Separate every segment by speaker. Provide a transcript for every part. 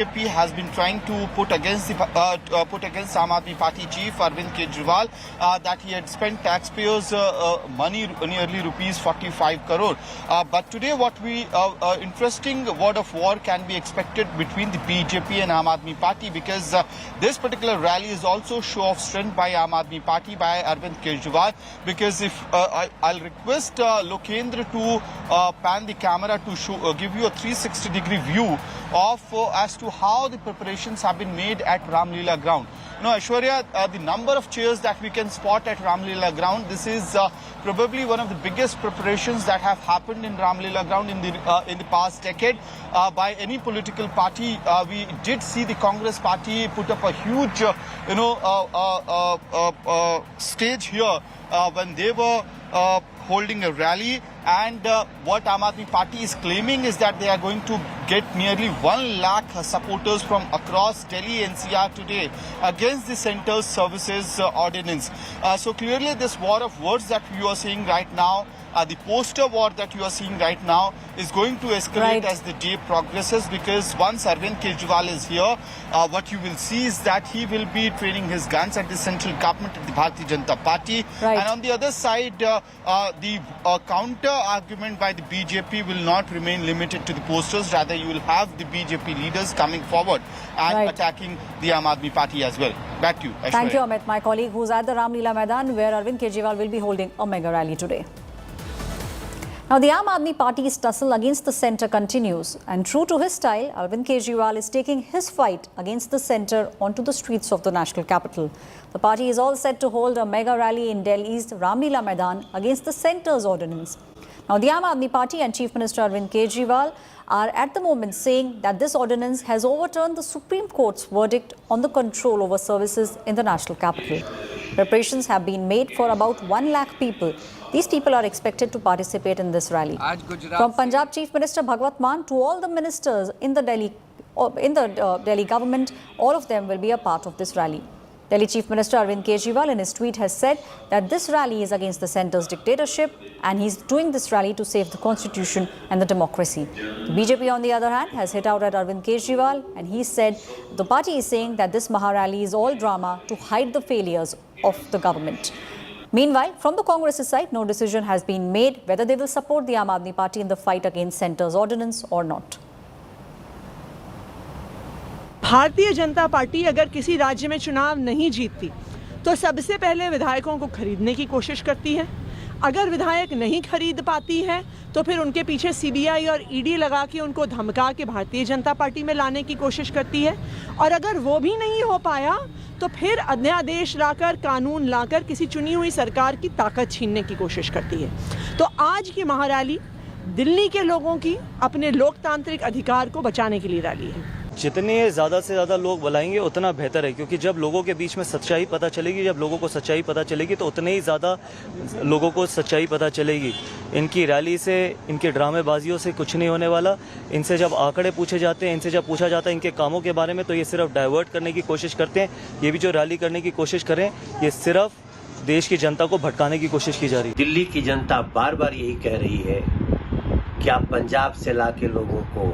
Speaker 1: AAP has been trying to put against Aam Aadmi Party chief Arvind Kejriwal that he had spent taxpayers' money, nearly rupees 45 crore. But today, what we interesting word of war can be expected between the BJP and Aam Aadmi Party, because this particular rally is also show of strength by Aam Aadmi Party, by Arvind Kejriwal. Because if I'll request Lokendra to pan the camera to give you a 360-degree view of as to how the preparations have been made at Ramlila ground. You know, Aishwarya, the number of chairs that we can spot at Ramlila ground, this is probably one of the biggest preparations that have happened in Ramlila ground in the past decade by any political party. We did see the Congress party put up a huge, stage here when they were holding a rally, and what Aam Aadmi Party is claiming is that they are going to get nearly 1 lakh supporters from across Delhi NCR today against the Centre's Services Ordinance. So clearly this war of words that you are seeing right now, the poster war that you are seeing right now, is going to escalate as the day progresses, because once Arvind Kejriwal is here, what you will see is that he will be training his guns at the central government, at the Bharatiya Janata Party. And on the other side, the counter argument by the BJP will not remain limited to the posters. Rather, you will have the BJP leaders coming forward and attacking the Aam Aadmi Party as well. Back to you, Aishwarya.
Speaker 2: Thank you, Amit. My colleague who's at the Ramlila Maidan, where Arvind Kejriwal will be holding a mega rally today. Now, the Aam Aadmi Party's tussle against the centre continues, and true to his style, Arvind Kejriwal is taking his fight against the centre onto the streets of the national capital. The party is all set to hold a mega rally in Delhi's Ramlila Maidan against the centre's ordinance. Now, the Aam Aadmi Party and Chief Minister Arvind Kejriwal are at the moment saying that this ordinance has overturned the Supreme Court's verdict on the control over services in the national capital. Preparations have been made for about 1 lakh people. These people are expected to participate in this rally. From Punjab Chief Minister Bhagwant Mann to all the ministers in the Delhi government, all of them will be a part of this rally. Delhi Chief Minister Arvind Kejriwal in his tweet has said that this rally is against the centre's dictatorship, and he's doing this rally to save the constitution and the democracy. The BJP, on the other hand, has hit out at Arvind Kejriwal, and he said the party is saying that this Maha rally is all drama to hide the failures of the government. Meanwhile, from the Congress side, no decision has been made whether they will support the Aam Aadmi Party in the fight against centre's ordinance or not.
Speaker 3: Bharatiya Janata party अगर किसी राज्य में चुनाव नहीं जीतती तो सबसे पहले विधायकों को खरीदने की कोशिश करती है। अगर विधायक नहीं खरीद पाती है तो फिर उनके पीछे सीबीआई और ईडी लगा के उनको धमका के भारतीय जनता पार्टी में लाने की कोशिश करती है, और अगर वो भी नहीं हो पाया तो फिर अध्यादेश लाकर, कानून लाकर किसी चुनी हुई सरकार की ताकत छीनने की कोशिश करती है। तो आज की महारैली दिल्ली के लोगों की अपने लोकतांत्रिक अधिकार को बचाने के लिए रैली है।
Speaker 4: जितने ज़्यादा से ज़्यादा लोग बुलाएंगे उतना बेहतर है, क्योंकि जब लोगों के बीच में सच्चाई पता चलेगी, जब लोगों को सच्चाई पता चलेगी तो उतने ही ज़्यादा लोगों को सच्चाई पता चलेगी। इनकी रैली से, इनके ड्रामेबाजियों से कुछ नहीं होने वाला। इनसे जब आंकड़े पूछे जाते हैं, इनसे जब पूछा जाता है इनके कामों के बारे में, तो ये सिर्फ डाइवर्ट करने की कोशिश करते हैं। ये भी जो रैली करने की कोशिश करें, ये सिर्फ देश की जनता को भटकाने की कोशिश की जा रही है।
Speaker 5: दिल्ली की जनता बार बार यही कह रही है कि आप पंजाब से लाके लोगों को,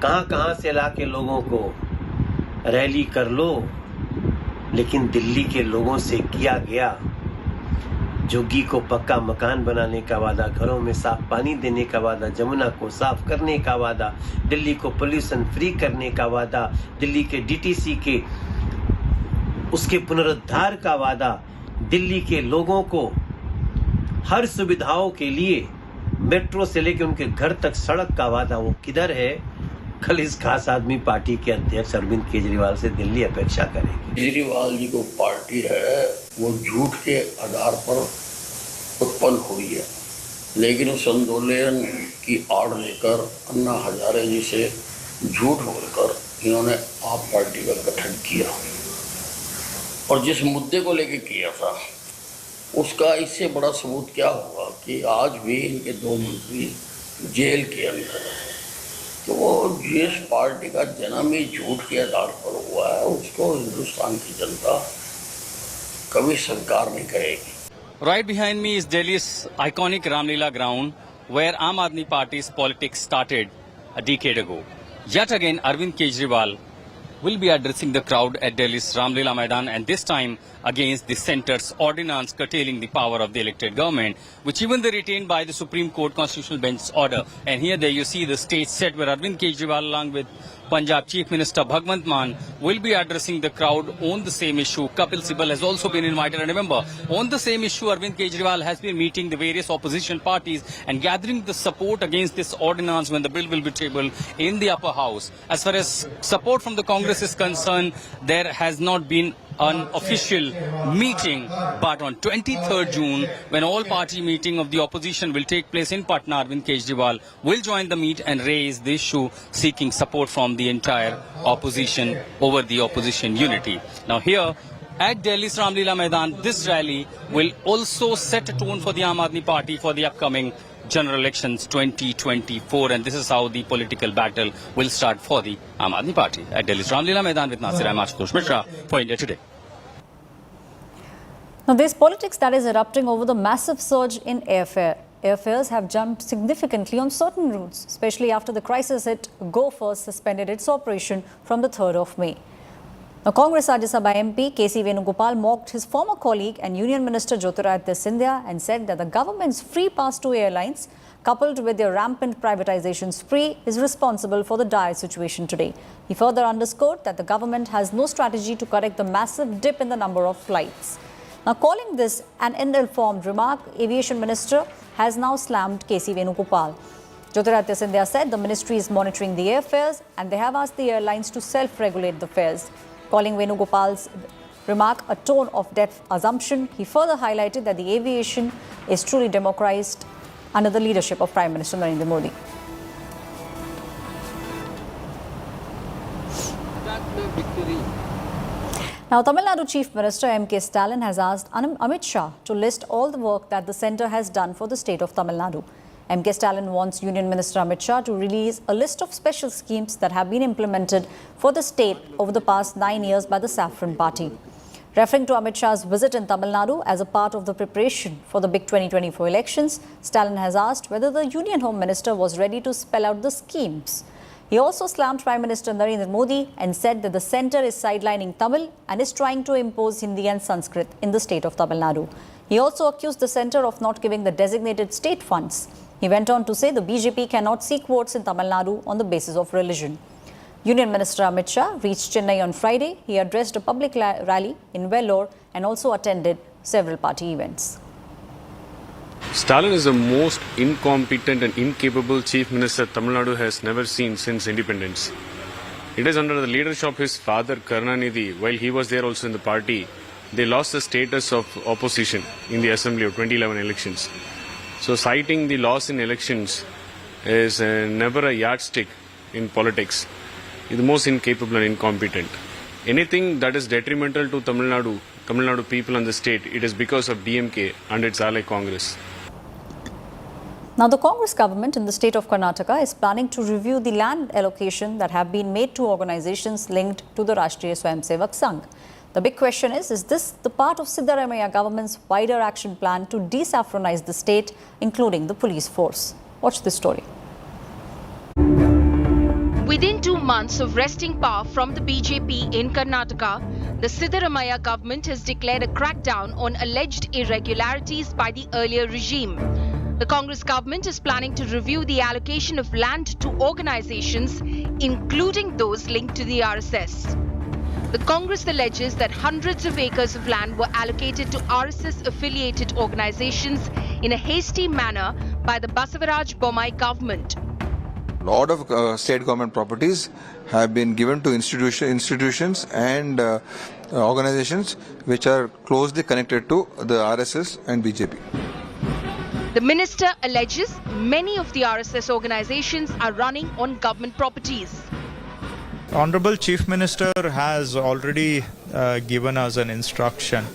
Speaker 5: कहां से लाके लोगों को रैली कर लो, लेकिन दिल्ली के लोगों से किया गया जोगी को पक्का मकान बनाने का वादा, घरों में साफ पानी देने का वादा, जमुना को साफ करने का वादा, दिल्ली को पोल्यूशन फ्री करने का वादा, दिल्ली के डीटीसी के उसके पुनरुद्धार का वादा, दिल्ली के लोगों को हर सुविधाओं के लिए मेट्रो से लेकर उनके घर तक सड़क का वादा, वो किधर है? कल इस खास आदमी पार्टी के अध्यक्ष अरविंद केजरीवाल से दिल्ली अपेक्षा करेगी।
Speaker 6: केजरीवाल जी को पार्टी है वो झूठ के आधार पर उत्पन्न हुई है, लेकिन उस आंदोलन की आड़ लेकर अन्ना हजारे जी से झूठ बोलकर इन्होंने आप पार्टी का गठन किया, और जिस मुद्दे को लेकर किया था उसका इससे बड़ा सबूत क्या हुआ कि आज भी इनके 2 मंत्री जेल के अंदर है। तो वो जिस पार्टी का जन्म ही झूठ के आधार पर हुआ है, उसको हिंदुस्तान की जनता कभी स्वीकार नहीं करेगी।
Speaker 7: Right behind me is Delhi's iconic Ramlila ground, where Aam Aadmi Party's politics started a decade ago. Yet again, Arvind Kejriwal will be addressing the crowd at Delhi's Ramlila Maidan, and this time against the centre's ordinance curtailing the power of the elected government, which even they retained by the Supreme Court Constitutional Bench's order. And here there you see the stage set where Arvind Kejriwal along with Punjab Chief Minister Bhagwant Mann will be addressing the crowd on the same issue. Kapil Sibal has also been invited, and remember, on the same issue, Arvind Kejriwal has been meeting the various opposition parties and gathering the support against this ordinance when the bill will be tabled in the upper house. As far as support from the Congress is concerned, there has not been an official meeting, but on 23rd June, when all party meeting of the opposition will take place in Patna, Arvind Kejriwal will join the meet and raise the issue seeking support from the entire opposition over the opposition unity. Now here at Delhi's Ramlila Maidan, this rally will also set a tone for the Aam Aadmi Party for the upcoming general elections 2024, and this is how the political battle will start for the Aam Aadmi Party. At Delhi's Ramlila Maidan with Nasir Ahmad Mishra for India Today.
Speaker 2: Now, there's politics that is erupting over the massive surge in airfare. Airfares have jumped significantly on certain routes, especially after the crisis hit. Go First suspended its operation from the 3rd of May. Now, Congress Rajya Sabha MP K.C. Venugopal mocked his former colleague and Union Minister Jyotiraditya Scindia and said that the government's free pass to airlines, coupled with their rampant privatization spree, is responsible for the dire situation today. He further underscored that the government has no strategy to correct the massive dip in the number of flights. Now, calling this an ill-informed remark, Aviation Minister has now slammed K.C. Venugopal. Jyotiraditya Scindia said the ministry is monitoring the airfares and they have asked the airlines to self-regulate the fares. Calling Venugopal's remark a tone of deaf assumption, he further highlighted that the aviation is truly democratized under the leadership of Prime Minister Narendra Modi. Now, Tamil Nadu Chief Minister M.K. Stalin has asked Amit Shah to list all the work that the centre has done for the state of Tamil Nadu. M.K. Stalin wants Union Minister Amit Shah to release a list of special schemes that have been implemented for the state over the past 9 years by the Saffron Party. Referring to Amit Shah's visit in Tamil Nadu as a part of the preparation for the big 2024 elections, Stalin has asked whether the Union Home Minister was ready to spell out the schemes. He also slammed Prime Minister Narendra Modi and said that the centre is sidelining Tamil and is trying to impose Hindi and Sanskrit in the state of Tamil Nadu. He also accused the centre of not giving the designated state funds. He went on to say the BJP cannot seek votes in Tamil Nadu on the basis of religion. Union Minister Amit Shah reached Chennai on Friday. He addressed a public rally in Vellore and also attended several party events.
Speaker 8: Stalin is the most incompetent and incapable chief minister Tamil Nadu has never seen since independence. It is under the leadership of his father Karnanidhi, while he was there also in the party, they lost the status of opposition in the assembly of 2011 elections. So citing the loss in elections is never a yardstick in politics. He is the most incapable and incompetent. Anything that is detrimental to Tamil Nadu people and the state, it is because of DMK and its ally Congress.
Speaker 2: Now, the Congress government in the state of Karnataka is planning to review the land allocation that have been made to organizations linked to the Rashtriya Swayamsevak Sangh. The big question is this the part of Siddaramaiah government's wider action plan to desaffronize the state, including the police force? Watch this story.
Speaker 9: Within 2 months of wresting power from the BJP in Karnataka, the Siddaramaiah government has declared a crackdown on alleged irregularities by the earlier regime. The Congress government is planning to review the allocation of land to organizations, including those linked to the RSS. The Congress alleges that hundreds of acres of land were allocated to RSS-affiliated organizations in a hasty manner by the Basavaraj Bommai government.
Speaker 10: A lot of state government properties have been given to institutions and organizations which are closely connected to the RSS and BJP.
Speaker 9: The minister alleges many of the RSS organizations are running on government properties.
Speaker 11: Honorable Chief Minister has already given us an instruction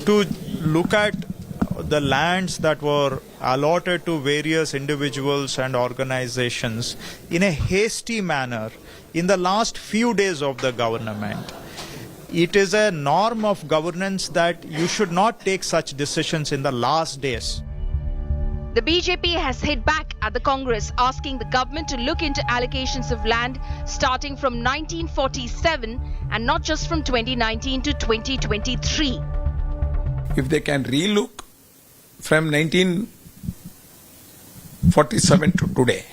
Speaker 11: to look at the lands that were allotted to various individuals and organizations in a hasty manner in the last few days of the government. It is a norm of governance that you should not take such decisions in the last days.
Speaker 9: The BJP has hit back at the Congress, asking the government to look into allocations of land starting from 1947 and not just from 2019 to 2023.
Speaker 12: If they can relook from 1947 to today,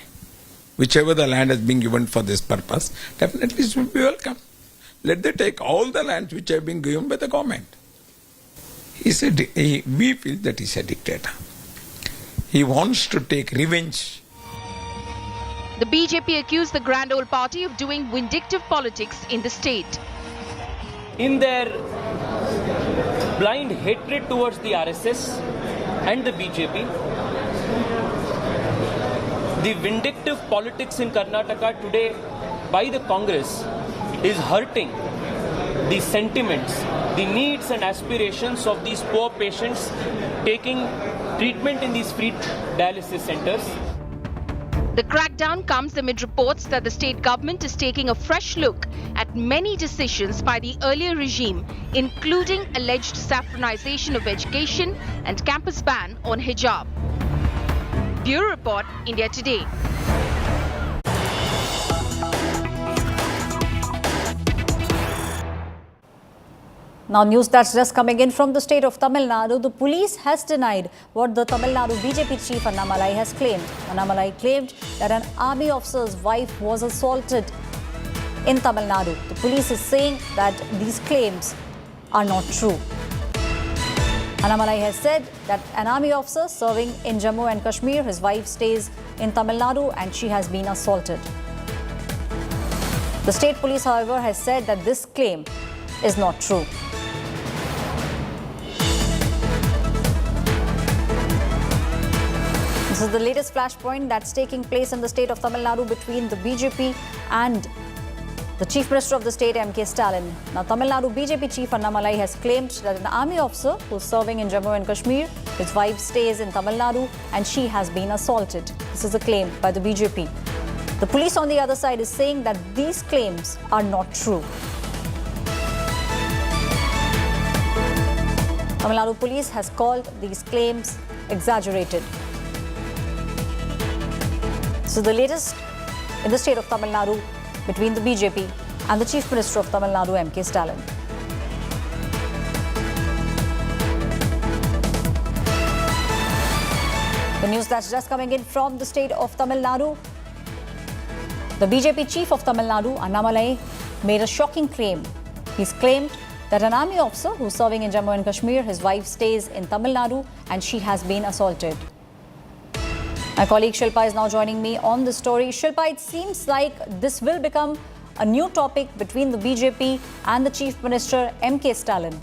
Speaker 12: whichever the land has been given for this purpose, definitely it will be welcome. Let them take all the lands which have been given by the government. We feel that he's a dictator. He wants to take revenge.
Speaker 9: The BJP accused the Grand Old Party of doing vindictive politics in the state.
Speaker 13: In their blind hatred towards the RSS and the BJP, the vindictive politics in Karnataka today by the Congress is hurting the sentiments, the needs and aspirations of these poor patients taking treatment in these free dialysis centers.
Speaker 9: The crackdown comes amid reports that the state government is taking a fresh look at many decisions by the earlier regime, including alleged saffronization of education and campus ban on hijab. Bureau Report, India Today.
Speaker 2: Now news that's just coming in from the state of Tamil Nadu. The police has denied what the Tamil Nadu BJP chief Annamalai has claimed. Annamalai claimed that an army officer's wife was assaulted in Tamil Nadu. The police is saying that these claims are not true. Annamalai has said that an army officer serving in Jammu and Kashmir, his wife stays in Tamil Nadu and she has been assaulted. The state police, however, has said that this claim is not true. This is the latest flashpoint that's taking place in the state of Tamil Nadu between the BJP and the Chief Minister of the state, M.K. Stalin. Now, Tamil Nadu BJP Chief Annamalai has claimed that an army officer who's serving in Jammu and Kashmir, his wife stays in Tamil Nadu and she has been assaulted. This is a claim by the BJP. The police on the other side is saying that these claims are not true. Tamil Nadu police has called these claims exaggerated. So the latest in the state of Tamil Nadu between the BJP and the Chief Minister of Tamil Nadu, M.K. Stalin. The news that's just coming in from the state of Tamil Nadu. The BJP Chief of Tamil Nadu, Annamalai, made a shocking claim. He's claimed that an army officer who's serving in Jammu and Kashmir, his wife stays in Tamil Nadu and she has been assaulted. My colleague Shilpa is now joining me on the story. Shilpa, it seems like this will become a new topic between the BJP and the Chief Minister, M.K. Stalin.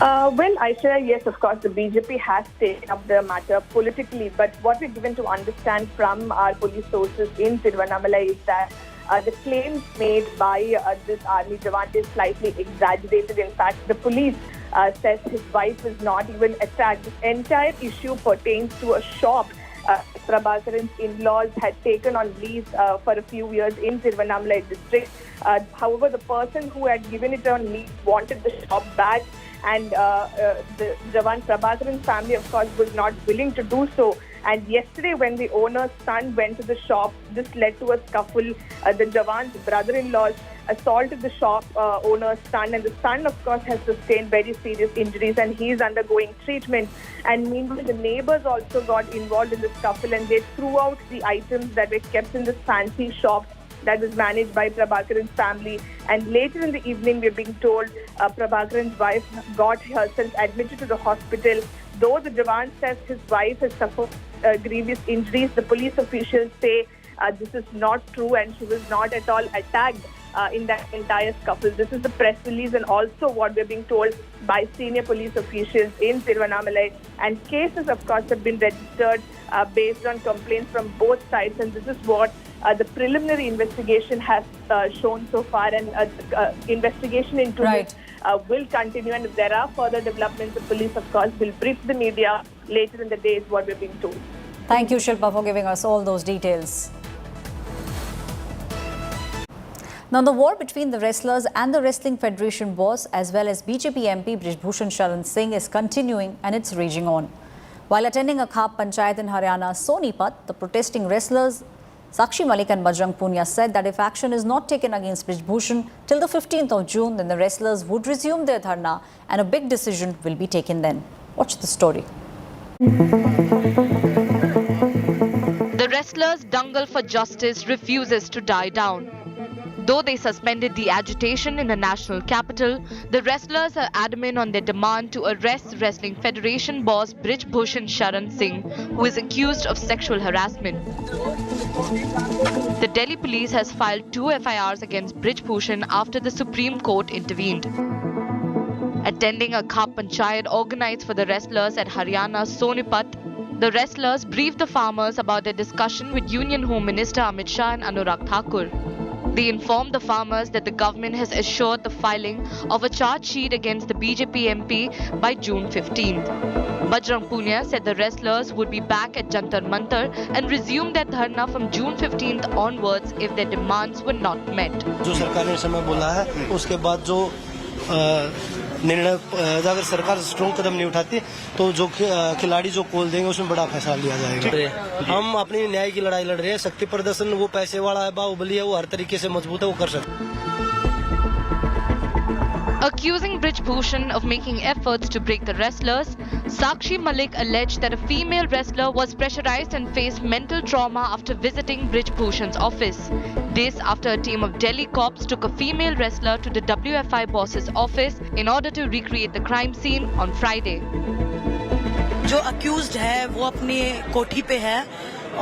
Speaker 14: Well, Aisha, yes, of course, the BJP has taken up the matter politically. But what we're given to understand from our police sources in Tiruvannamalai is that the claims made by this army Jawan is slightly exaggerated. In fact, the police says his wife is not even attacked. This entire issue pertains to a shop Prabhakaran's in-laws had taken on lease for a few years in Tiruvannamalai district. However, the person who had given it on lease wanted the shop back, and the Jawan Prabhakaran's family, of course, was not willing to do so. And yesterday, when the owner's son went to the shop, this led to a scuffle. The Jawan's brother-in-law assaulted the shop owner's son, and the son, of course, has sustained very serious injuries, and he is undergoing treatment. And meanwhile, the neighbors also got involved in the scuffle, and they threw out the items that were kept in this fancy shop that was managed by Prabhakaran's family. And later in the evening, we're being told Prabhakaran's wife got herself admitted to the hospital. Though the Jawan says his wife has suffered grievous injuries, the police officials say this is not true and she was not at all attacked in that entire scuffle. This is the press release and also what we're being told by senior police officials in Tiruvannamalai. And cases, of course, have been registered based on complaints from both sides. And this is what the preliminary investigation has shown so far. And investigation into this will continue. And if there are further developments, the police, of course, will brief the media later in the day is what we're being told.
Speaker 2: Thank you, Shilpa, for giving us all those details. Now, the war between the wrestlers and the Wrestling Federation boss, as well as BJP MP Brij Bhushan Sharan Singh, is continuing and it's raging on. While attending a Khap Panchayat in Haryana's Sonipat, the protesting wrestlers Sakshi Malik and Bajrang Punia said that if action is not taken against Brij Bhushan till the 15th of June, then the wrestlers would resume their dharna and a big decision will be taken then. Watch the story.
Speaker 9: The wrestlers' dangle for justice refuses to die down. Though they suspended the agitation in the national capital, the wrestlers are adamant on their demand to arrest Wrestling Federation boss Brij Bhushan Sharan Singh, who is accused of sexual harassment. The Delhi police has filed 2 FIRs against Brij Bhushan after the Supreme Court intervened. Attending a Khap Panchayat organized for the wrestlers at Haryana's Sonipat, the wrestlers briefed the farmers about their discussion with Union Home Minister Amit Shah and Anurag Thakur. They informed the farmers that the government has assured the filing of a charge sheet against the BJP MP by June 15th. Bajrang Punia said the wrestlers would be back at Jantar Mantar and resume their dharna from June 15th onwards if their demands were not met.
Speaker 15: जो सरकार ने समय बोला है उसके बाद जो निर्णय अगर सरकार स्ट्रॉन्ग कदम नहीं उठाती तो जो खिलाड़ी जो कॉल देंगे उसमें बड़ा फैसला लिया जाएगा। हम अपनी न्याय की लड़ाई लड़ रहे हैं। शक्ति प्रदर्शन वो पैसे वाला है, बाहुबली है, वो हर तरीके से मजबूत है, वो कर सकते हैं।
Speaker 9: Accusing Brij Bhushan of making efforts to break the wrestlers, Sakshi Malik alleged that a female wrestler was pressurized and faced mental trauma after visiting Brij Bhushan's office. This after a team of Delhi cops took a female wrestler to the WFI boss's office in order to recreate the crime scene on Friday.
Speaker 16: जो accused है वो अपनी कोठी पे है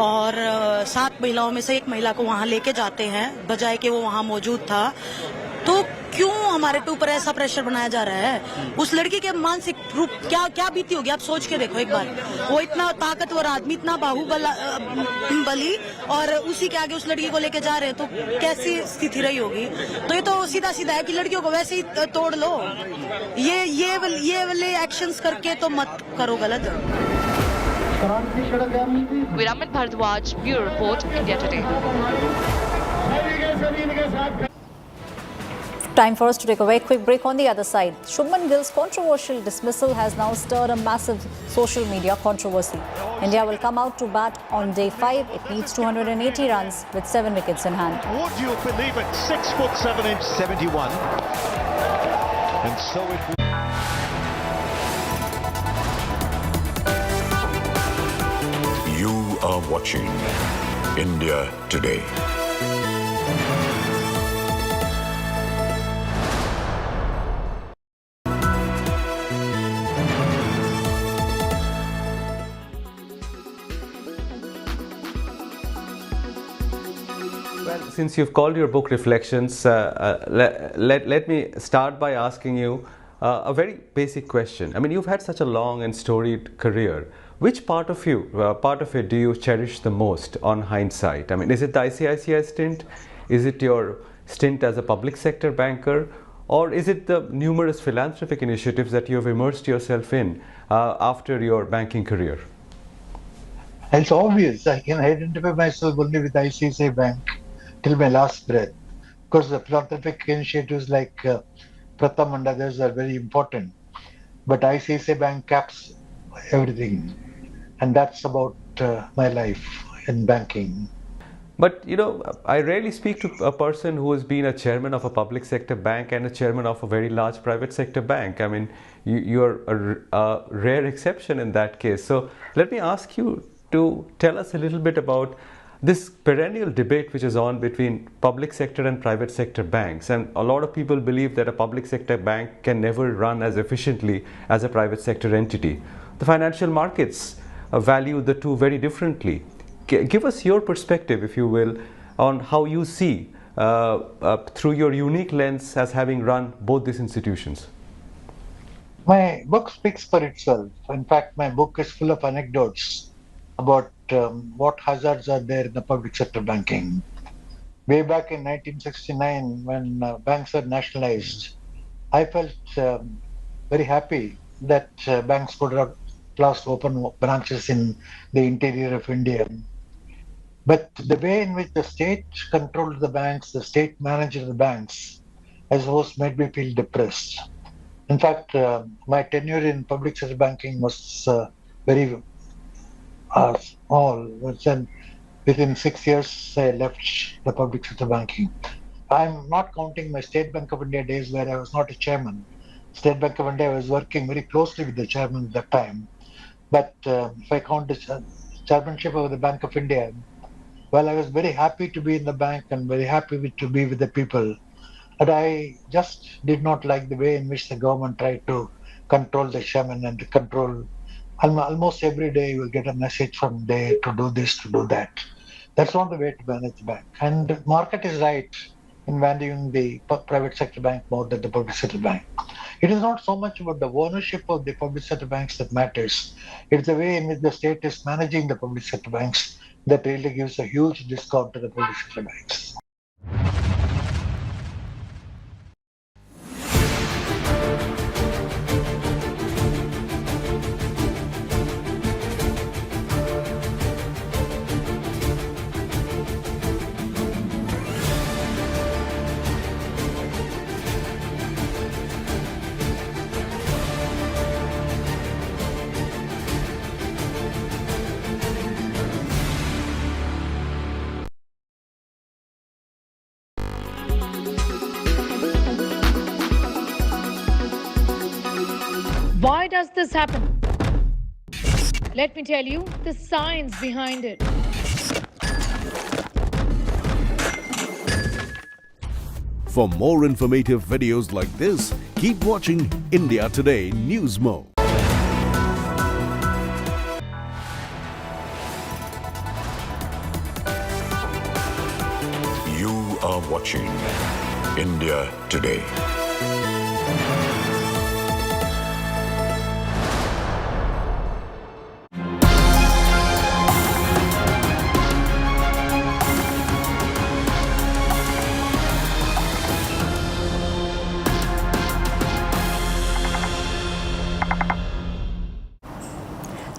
Speaker 16: और 7 महिलाओं में से एक महिला को वहां लेके जाते हैं बजाय कि वो वहां मौजूद था। तो क्यों हमारे ऊपर ऐसा प्रेशर बनाया जा रहा है? उस लड़की के मानसिक रूप क्या बीती होगी आप सोच के देखो एक बार। वो इतना ताकतवर आदमी, इतना बाहुबली और उसी के आगे उस लड़की को लेके जा रहे हैं तो कैसी स्थिति रही होगी? तो ये तो सीधा सीधा है कि लड़कियों को वैसे ही तोड़ लो। ये वाले एक्शंस करके तो मत करो गलत।
Speaker 9: Amit Bharadwaj, Bureau Report, India Today.
Speaker 2: Time for us to take a very quick break. On the other side, Shubman Gill's controversial dismissal has now stirred a massive social media controversy. India will come out to bat on day 5. It needs 280 runs with 7 wickets in hand.
Speaker 17: Would you believe it? 6'7", 71. And so it will.
Speaker 18: You are watching India Today.
Speaker 19: Since you've called your book Reflections, let me start by asking you a very basic question. I mean, you've had such a long and storied career. Which part of it do you cherish the most on hindsight? I mean, is it the ICICI stint? Is it your stint as a public sector banker? Or is it the numerous philanthropic initiatives that you have immersed yourself in after your banking career?
Speaker 20: It's obvious. I can identify myself only with ICICI Bank till my last breath. Of course, the philanthropic initiatives like Pratham and others are very important. But ICICI Bank caps everything. And that's about my life in banking.
Speaker 19: But, you know, I rarely speak to a person who has been a chairman of a public sector bank and a chairman of a very large private sector bank. I mean, you're a rare exception in that case. So let me ask you to tell us a little bit about this perennial debate which is on between public sector and private sector banks. And a lot of people believe that a public sector bank can never run as efficiently as a private sector entity. The financial markets value the two very differently. Give us your perspective, if you will, on how you see through your unique lens as having run both these institutions.
Speaker 20: My book speaks for itself. In fact, my book is full of anecdotes about what hazards are there in the public sector banking. Way back in 1969, when banks were nationalized, I felt very happy that banks could have class to open branches in the interior of India. But the way in which the state controlled the banks, the state managed the banks, has always made me feel depressed. In fact, my tenure in public sector banking was very small. Then within 6 years, I left the public sector banking. I'm not counting my State Bank of India days where I was not a chairman. State Bank of India, I was working very closely with the chairman at that time. But if I count the chairmanship of the Bank of India, well, I was very happy to be in the bank and very happy to be with the people. But I just did not like the way in which the government tried to control the chairman and to control. Almost every day you will get a message from there to do this, to do that. That's not the way to manage the bank. And the market is right in valuing the private sector bank more than the public sector bank. It is not so much about the ownership of the public sector banks that matters. It's the way in which the state is managing the public sector banks that really gives a huge discount to the public sector banks.
Speaker 21: Why does this happen? Let me tell you the science behind it.
Speaker 22: For more informative videos like this, keep watching India Today News Mo.
Speaker 18: You are watching India Today.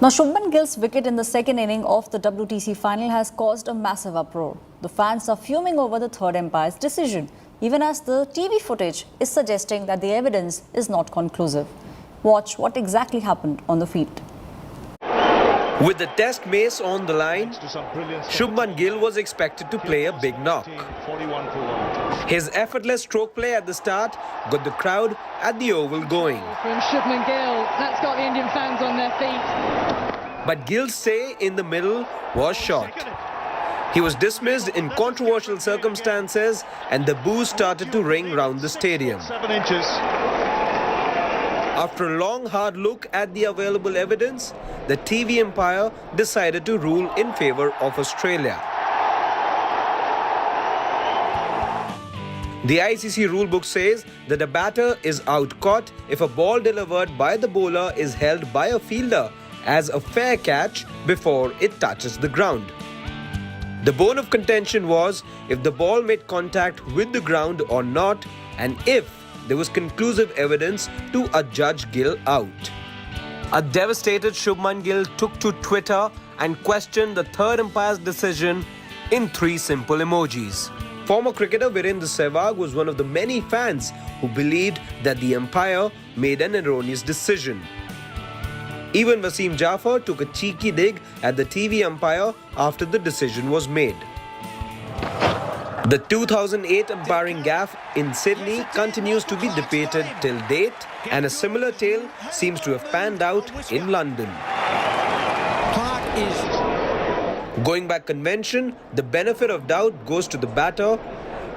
Speaker 2: Now, Shubman Gill's wicket in the second inning of the WTC final has caused a massive uproar. The fans are fuming over the third umpire's decision, even as the TV footage is suggesting that the evidence is not conclusive. Watch what exactly happened on the field.
Speaker 23: With the test mace on the line, Shubman Gill was expected to play a big knock. His effortless stroke play at the start got the crowd at the Oval going.
Speaker 21: From Shubman Gill, that's got the Indian fans on their feet.
Speaker 23: But Gill's stay in the middle was short. He was dismissed in controversial circumstances and the boos started to ring round the stadium.
Speaker 17: 7 inches.
Speaker 23: After a long, hard look at the available evidence, the TV umpire decided to rule in favor of Australia. The ICC rulebook says that a batter is out-caught if a ball delivered by the bowler is held by a fielder as a fair catch before it touches the ground. The bone of contention was if the ball made contact with the ground or not, and if there was conclusive evidence to adjudge Gill out. A devastated Shubman Gill took to Twitter and questioned the third umpire's decision in 3 simple emojis. Former cricketer Virendra Sehwag was one of the many fans who believed that the umpire made an erroneous decision. Even Wasim Jaffer took a cheeky dig at the TV umpire after the decision was made. The 2008 umpiring gaffe in Sydney continues to be debated till date, and a similar tale seems to have panned out in London. Going back convention, the benefit of doubt goes to the batter,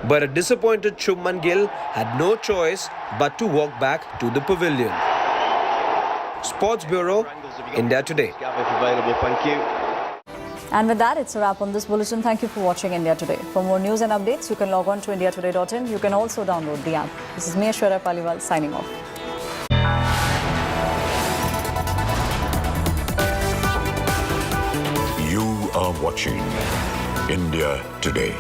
Speaker 23: but a disappointed Shubman Gill had no choice but to walk back to the pavilion. Sports Bureau, India Today.
Speaker 17: Thank you.
Speaker 2: And with that, it's a wrap on this bulletin. Thank you for watching India Today. For more news and updates, you can log on to indiatoday.in. You can also download the app. This is me, Aishwarya Paliwal, signing off.
Speaker 18: You are watching India Today.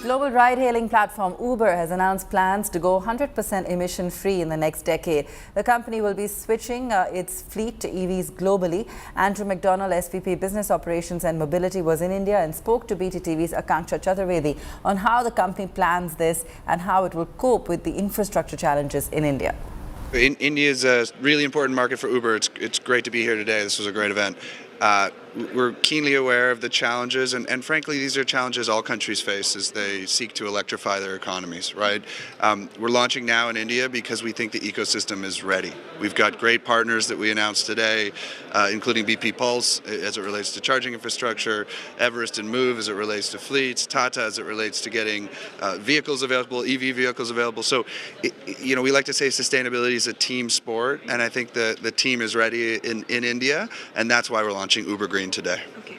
Speaker 1: Global ride-hailing platform Uber has announced plans to go 100% emission-free in the next decade. The company will be switching its fleet to EVs globally. Andrew McDonald, SVP Business Operations and Mobility, was in India and spoke to BTTV's Akanksha Chaturvedi on how the company plans this and how it will cope with the infrastructure challenges in India.
Speaker 3: India is a really important market for Uber. It's great to be here today. This was a great event. We're keenly aware of the challenges, and frankly, these are challenges all countries face as they seek to electrify their economies, right? We're launching now in India because we think the ecosystem is ready. We've got great partners that we announced today, including BP Pulse as it relates to charging infrastructure, Everest and Move as it relates to fleets, Tata as it relates to getting vehicles available, EV vehicles available. So, we like to say sustainability is a team sport, and I think the team is ready in India, and that's why we're launching Uber Green today.
Speaker 4: Okay.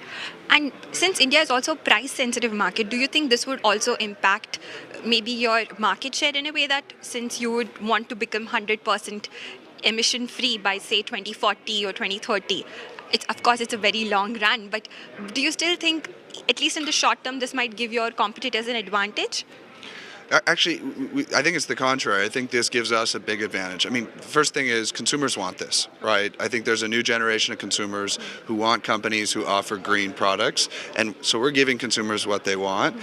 Speaker 4: And since India is also a price-sensitive market, do you think this would also impact maybe your market share in a way that since you would want to become 100% emission-free by, say, 2040 or 2030? Of course, it's a very long run, but do you still think, at least in the short term, this might give your competitors an advantage?
Speaker 3: Actually, I think it's the contrary. I think this gives us a big advantage. I mean, the first thing is consumers want this, right? I think there's a new generation of consumers who want companies who offer green products, and so we're giving consumers what they want.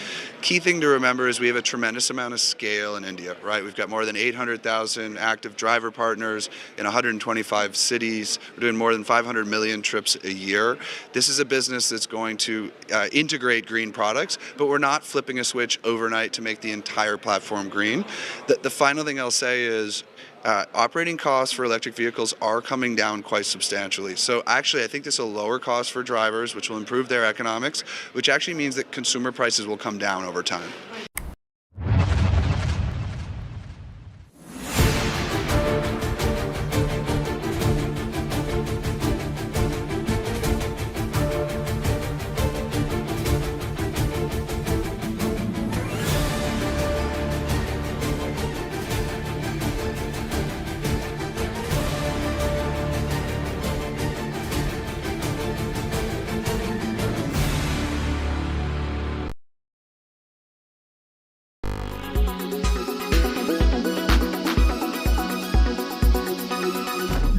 Speaker 3: Key thing to remember is we have a tremendous amount of scale in India, right? We've got more than 800,000 active driver partners in 125 cities. We're doing more than 500 million trips a year. This is a business that's going to integrate green products, but we're not flipping a switch overnight to make the entire platform green. The final thing I'll say is operating costs for electric vehicles are coming down quite substantially. So actually, I think this will lower costs for drivers, which will improve their economics, which actually means that consumer prices will come down over time.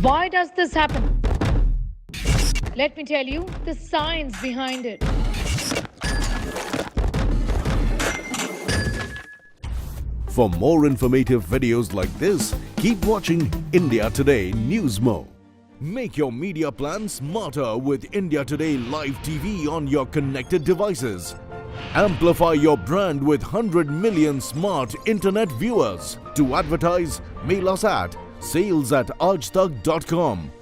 Speaker 21: Why does this happen? Let me tell you the science behind it.
Speaker 22: For more informative videos like this, keep watching India Today News Mo. Make your media plan smarter with India Today Live TV on your connected devices. Amplify your brand with 100 million smart internet viewers. To advertise, mail us at sales@aajtak.com.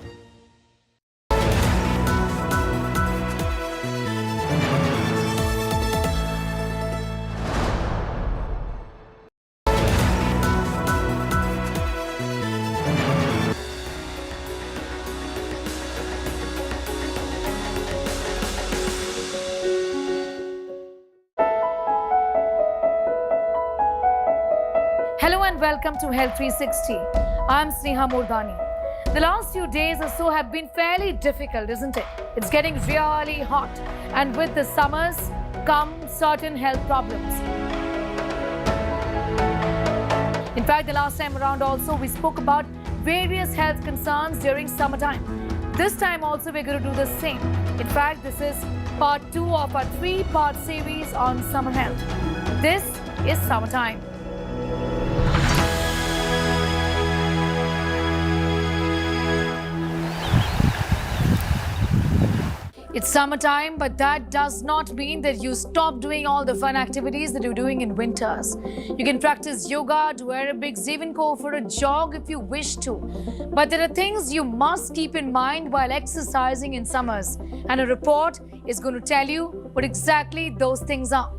Speaker 21: Hello and welcome to Health 360. I'm Sneha Murdani. The last few days or so have been fairly difficult, isn't it? It's getting really hot, and with the summers come certain health problems. In fact, the last time around also we spoke about various health concerns during summertime. This time also we're going to do the same. In fact, this is part 2 of our 3-part series on summer health. This is summertime. It's summertime, but that does not mean that you stop doing all the fun activities that you're doing in winters. You can practice yoga, do aerobics, even go for a jog if you wish to. But there are things you must keep in mind while exercising in summers. And a report is going to tell you what exactly those things are.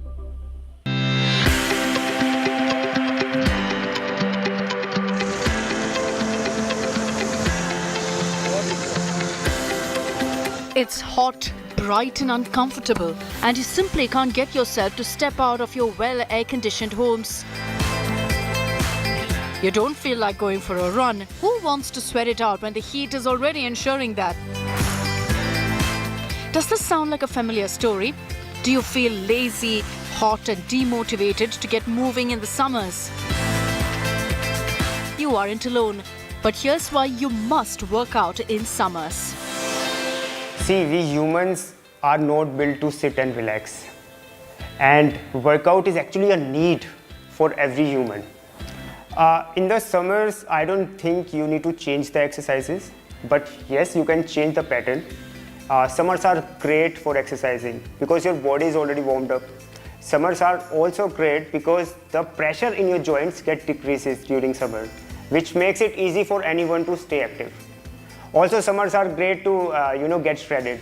Speaker 24: It's hot, bright and uncomfortable, and you simply can't get yourself to step out of your well air-conditioned homes. You don't feel like going for a run. Who wants to sweat it out when the heat is already ensuring that? Does this sound like a familiar story? Do you feel lazy, hot and demotivated to get moving in the summers. You aren't alone, but here's why you must work out in summers.
Speaker 5: See, we humans are not built to sit and relax. And workout is actually a need for every human. In the summers, I don't think you need to change the exercises, but yes, you can change the pattern. Summers are great for exercising because your body is already warmed up. Summers are also great because the pressure in your joints decreases during summer, which makes it easy for anyone to stay active. Also, summers are great to get shredded.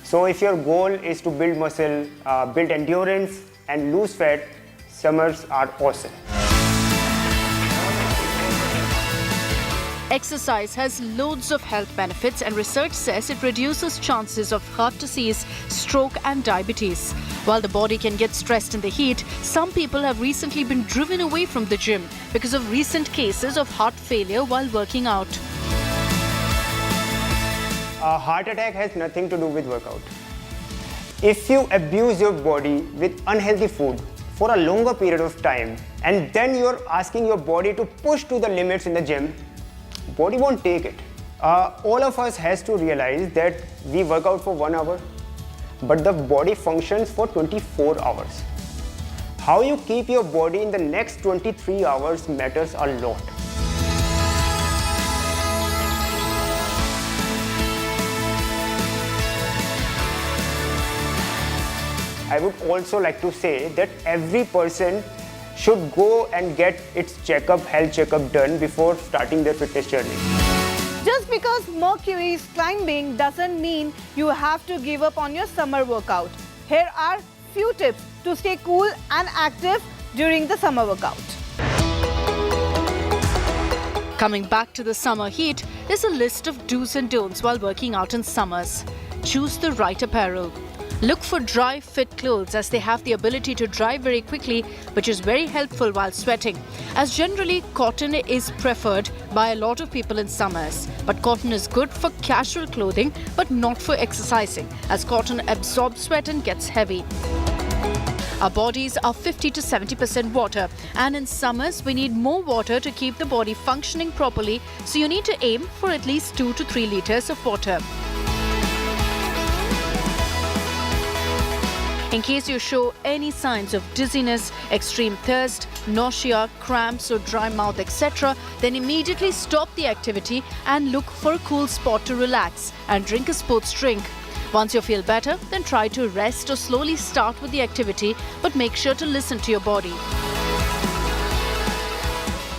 Speaker 5: So if your goal is to build muscle, build endurance and lose fat, summers are awesome.
Speaker 24: Exercise has loads of health benefits, and research says it reduces chances of heart disease, stroke and diabetes. While the body can get stressed in the heat, some people have recently been driven away from the gym because of recent cases of heart failure while working out.
Speaker 5: A heart attack has nothing to do with workout. If you abuse your body with unhealthy food for a longer period of time and then you're asking your body to push to the limits in the gym, body won't take it. All of us has to realize that we work out for 1 hour, but the body functions for 24 hours. How you keep your body in the next 23 hours matters a lot. I would also like to say that every person should go and get its health checkup done before starting their fitness journey.
Speaker 6: Just because mercury is climbing doesn't mean you have to give up on your summer workout. Here are few tips to stay cool and active during the summer workout.
Speaker 24: Coming back to the summer heat, there's a list of do's and don'ts while working out in summers. Choose the right apparel. Look for dry, fit clothes as they have the ability to dry very quickly, which is very helpful while sweating. As generally, cotton is preferred by a lot of people in summers. But cotton is good for casual clothing, but not for exercising, as cotton absorbs sweat and gets heavy. Our bodies are 50 to 70% water, and in summers we need more water to keep the body functioning properly, so you need to aim for at least 2 to 3 liters of water. In case you show any signs of dizziness, extreme thirst, nausea, cramps or dry mouth, etc., then immediately stop the activity and look for a cool spot to relax and drink a sports drink. Once you feel better, then try to rest or slowly start with the activity, but make sure to listen to your body.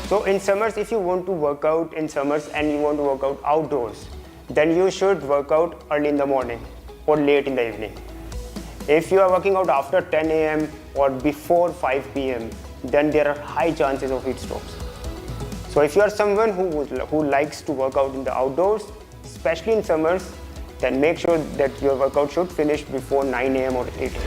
Speaker 5: So in summers, if you want to work out in summers and you want to work out outdoors, then you should work out early in the morning or late in the evening. If you are working out after 10 a.m. or before 5 p.m., then there are high chances of heat strokes. So if you are someone who likes to work out in the outdoors, especially in summers, then make sure that your workout should finish before 9 a.m. or 8 a.m.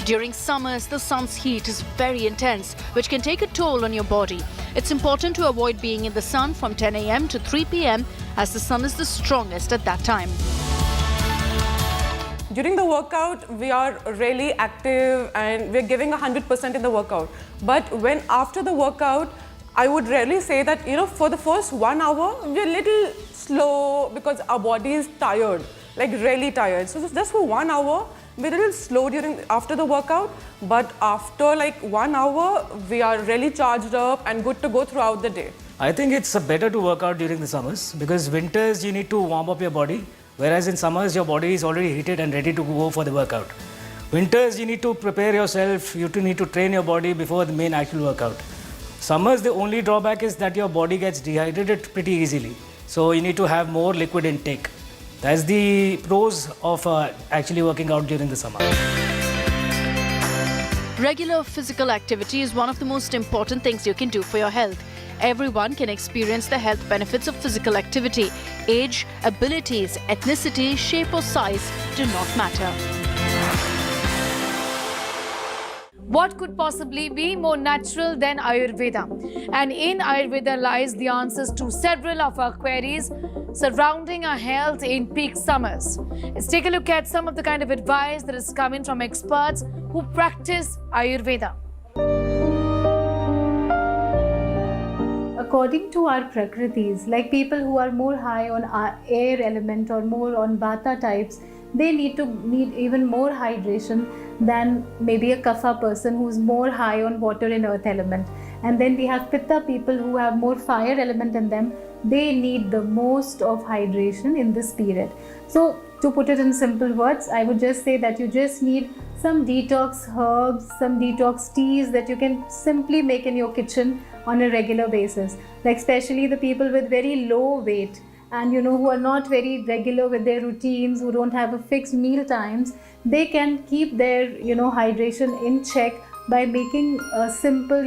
Speaker 24: During summers, the sun's heat is very intense, which can take a toll on your body. It's important to avoid being in the sun from 10 a.m. to 3 p.m. as the sun is the strongest at that time.
Speaker 7: During the workout, we are really active and we're giving 100% in the workout. But when after the workout, I would really say that, for the first 1 hour, we're a little slow because our body is tired, like really tired. So just for 1 hour, we're a little slow after the workout. But after like 1 hour, we are really charged up and good to go throughout the day.
Speaker 8: I think it's better to work out during the summers because winters you need to warm up your body. Whereas in summers, your body is already heated and ready to go for the workout. Winters, you need to prepare yourself, you need to train your body before the main actual workout. Summers, the only drawback is that your body gets dehydrated pretty easily. So you need to have more liquid intake. That's the pros of actually working out during the summer.
Speaker 24: Regular physical activity is one of the most important things you can do for your health. Everyone can experience the health benefits of physical activity. Age, abilities, ethnicity, shape or size do not matter.
Speaker 21: What could possibly be more natural than Ayurveda? And in Ayurveda lies the answers to several of our queries surrounding our health in peak summers. Let's take a look at some of the kind of advice that is coming from experts who practice Ayurveda.
Speaker 10: According to our prakritis, like people who are more high on air element or more on vata types, they need even more hydration than maybe a kapha person who's more high on water and earth element. And then we have pitta people who have more fire element in them. They need the most of hydration in this period. So to put it in simple words, I would just say that you just need some detox herbs, some detox teas that you can simply make in your kitchen on a regular basis. Like especially the people with very low weight and who are not very regular with their routines, who don't have a fixed meal times, they can keep their hydration in check by making a simple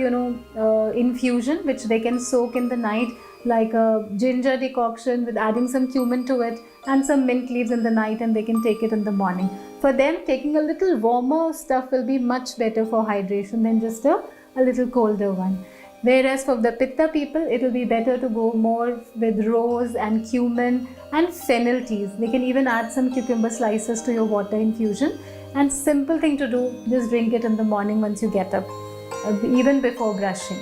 Speaker 10: infusion which they can soak in the night, like a ginger decoction with adding some cumin to it and some mint leaves in the night, and they can take it in the morning. For them, taking a little warmer stuff will be much better for hydration than just a little colder one. Whereas for the pitta people, it will be better to go more with rose and cumin and fennel teas. They can even add some cucumber slices to your water infusion. And simple thing to do, just drink it in the morning once you get up, even before brushing.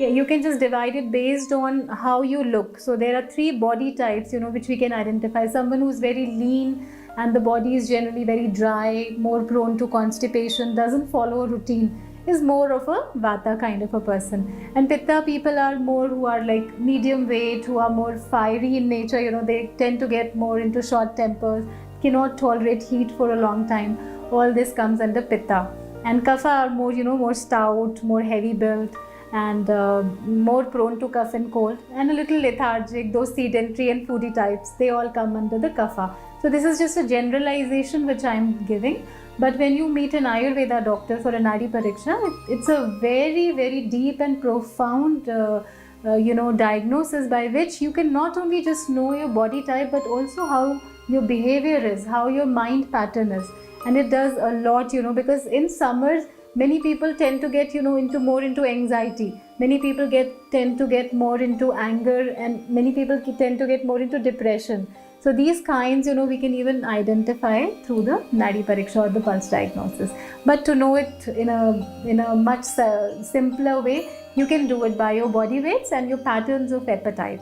Speaker 10: Yeah, you can just divide it based on how you look. So there are 3 body types, which we can identify. Someone who's very lean and the body is generally very dry, more prone to constipation, doesn't follow a routine, is more of a vata kind of a person. And pitta people are more who are like medium weight, who are more fiery in nature, they tend to get more into short tempers, cannot tolerate heat for a long time. All this comes under pitta. And kapha are more, more stout, more heavy built, and more prone to cough and cold, and a little lethargic. Those sedentary and foodie types, they all come under the kapha. So this is just a generalization which I am giving. But when you meet an Ayurveda doctor for a Nadi Pariksha, it's a very, very deep and profound diagnosis by which you can not only just know your body type, but also how your behavior is, how your mind pattern is. And it does a lot, because in summers, many people tend to get, more into anxiety. Many people tend to get more into anger, and many people tend to get more into depression. So these kinds, we can even identify through the Nadi Pariksha or the pulse diagnosis. But to know it in a much simpler way, you can do it by your body weights and your patterns of appetite.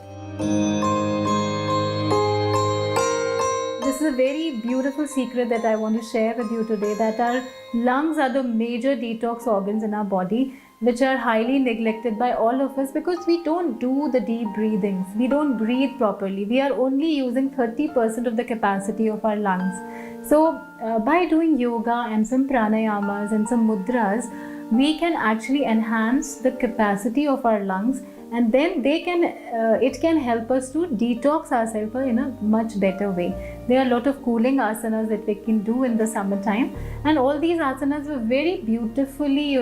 Speaker 10: This is a very beautiful secret that I want to share with you today, that our lungs are the major detox organs in our body, which are highly neglected by all of us because we don't do the deep breathings. We don't breathe properly. We are only using 30% of the capacity of our lungs. So by doing yoga and some pranayamas and some mudras, we can actually enhance the capacity of our lungs, and then it can help us to detox ourselves in a much better way. There are a lot of cooling asanas that we can do in the summertime, and all these asanas were very beautifully,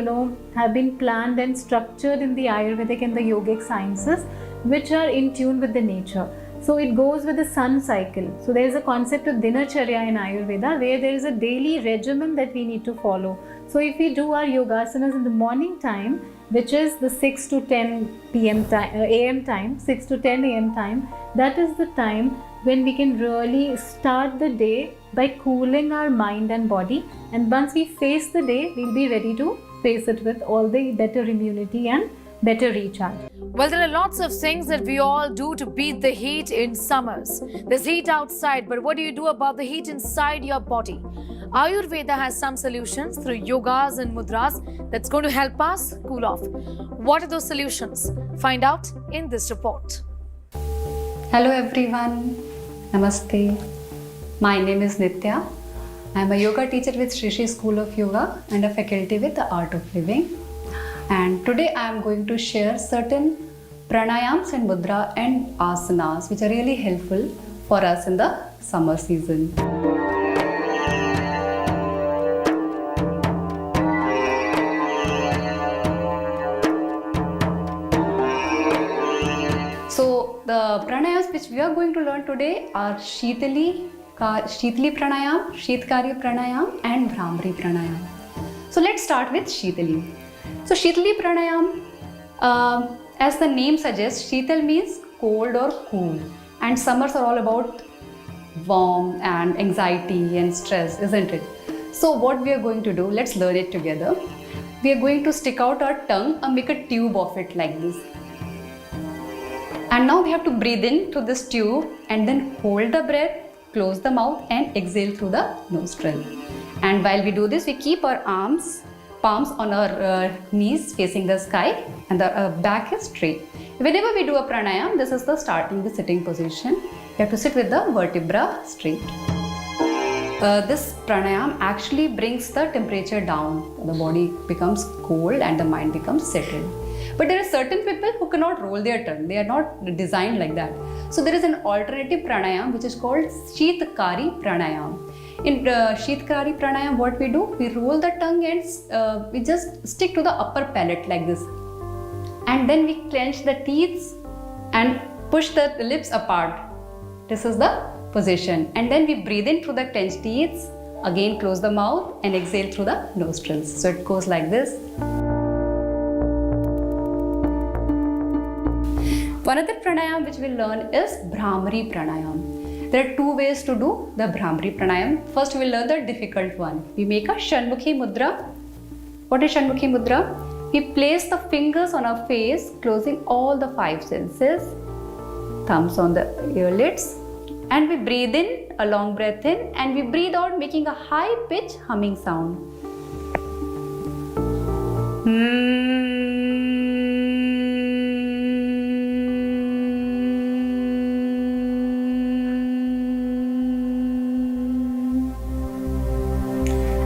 Speaker 10: have been planned and structured in the Ayurvedic and the yogic sciences, which are in tune with the nature. So it goes with the sun cycle. So there is a concept of dinacharya in Ayurveda, where there is a daily regimen that we need to follow. So if we do our yogasanas in the morning time, which is the 6 to 10 a.m. time, 6 to 10 a.m. time, that is the time when we can really start the day by cooling our mind and body. And once we face the day, we'll be ready to face it with all the better immunity and better recharge.
Speaker 21: Well, there are lots of things that we all do to beat the heat in summers. There's heat outside, but what do you do about the heat inside your body? Ayurveda has some solutions through yogas and mudras that's going to help us cool off. What are those solutions? Find out in this report.
Speaker 11: Hello everyone, Namaste. My name is Nitya. I am a yoga teacher with Shri Shri School of Yoga and a faculty with the Art of Living. And today I am going to share certain pranayams and mudra and asanas which are really helpful for us in the summer season. So the pranayams which we are going to learn today are Shitali, Shitali Pranayam, Shitkari Pranayam and Bhramari Pranayam. So let's start with Shitali. So Shitali Pranayam, as the name suggests, Shital means cold or cool, and summers are all about warm and anxiety and stress, isn't it? So what we are going to do, let's learn it together. We are going to stick out our tongue and make a tube of it like this. And now we have to breathe in through this tube and then hold the breath, close the mouth and exhale through the nostril. And while we do this, we keep our palms on our knees facing the sky and the back is straight. Whenever we do a pranayam, this is the sitting position. You have to sit with the vertebra straight. This pranayam actually brings the temperature down. The body becomes cold and the mind becomes settled. But there are certain people who cannot roll their tongue. They are not designed like that. So there is an alternative pranayam which is called Shitkari Pranayam. In Shitkari Pranayam, what we do? We roll the tongue and we just stick to the upper palate like this. And then we clench the teeth and push the lips apart. This is the position. And then we breathe in through the clenched teeth, again close the mouth and exhale through the nostrils. So it goes like this. One other pranayam which we'll learn is Bhramari Pranayam. There are two ways to do the Bhramari Pranayam. First, we'll learn the difficult one. We make a Shanmukhi Mudra. What is Shanmukhi Mudra? We place the fingers on our face, closing all the five senses, thumbs on the earlids, and we breathe in, a long breath in, and we breathe out, making a high pitch humming sound.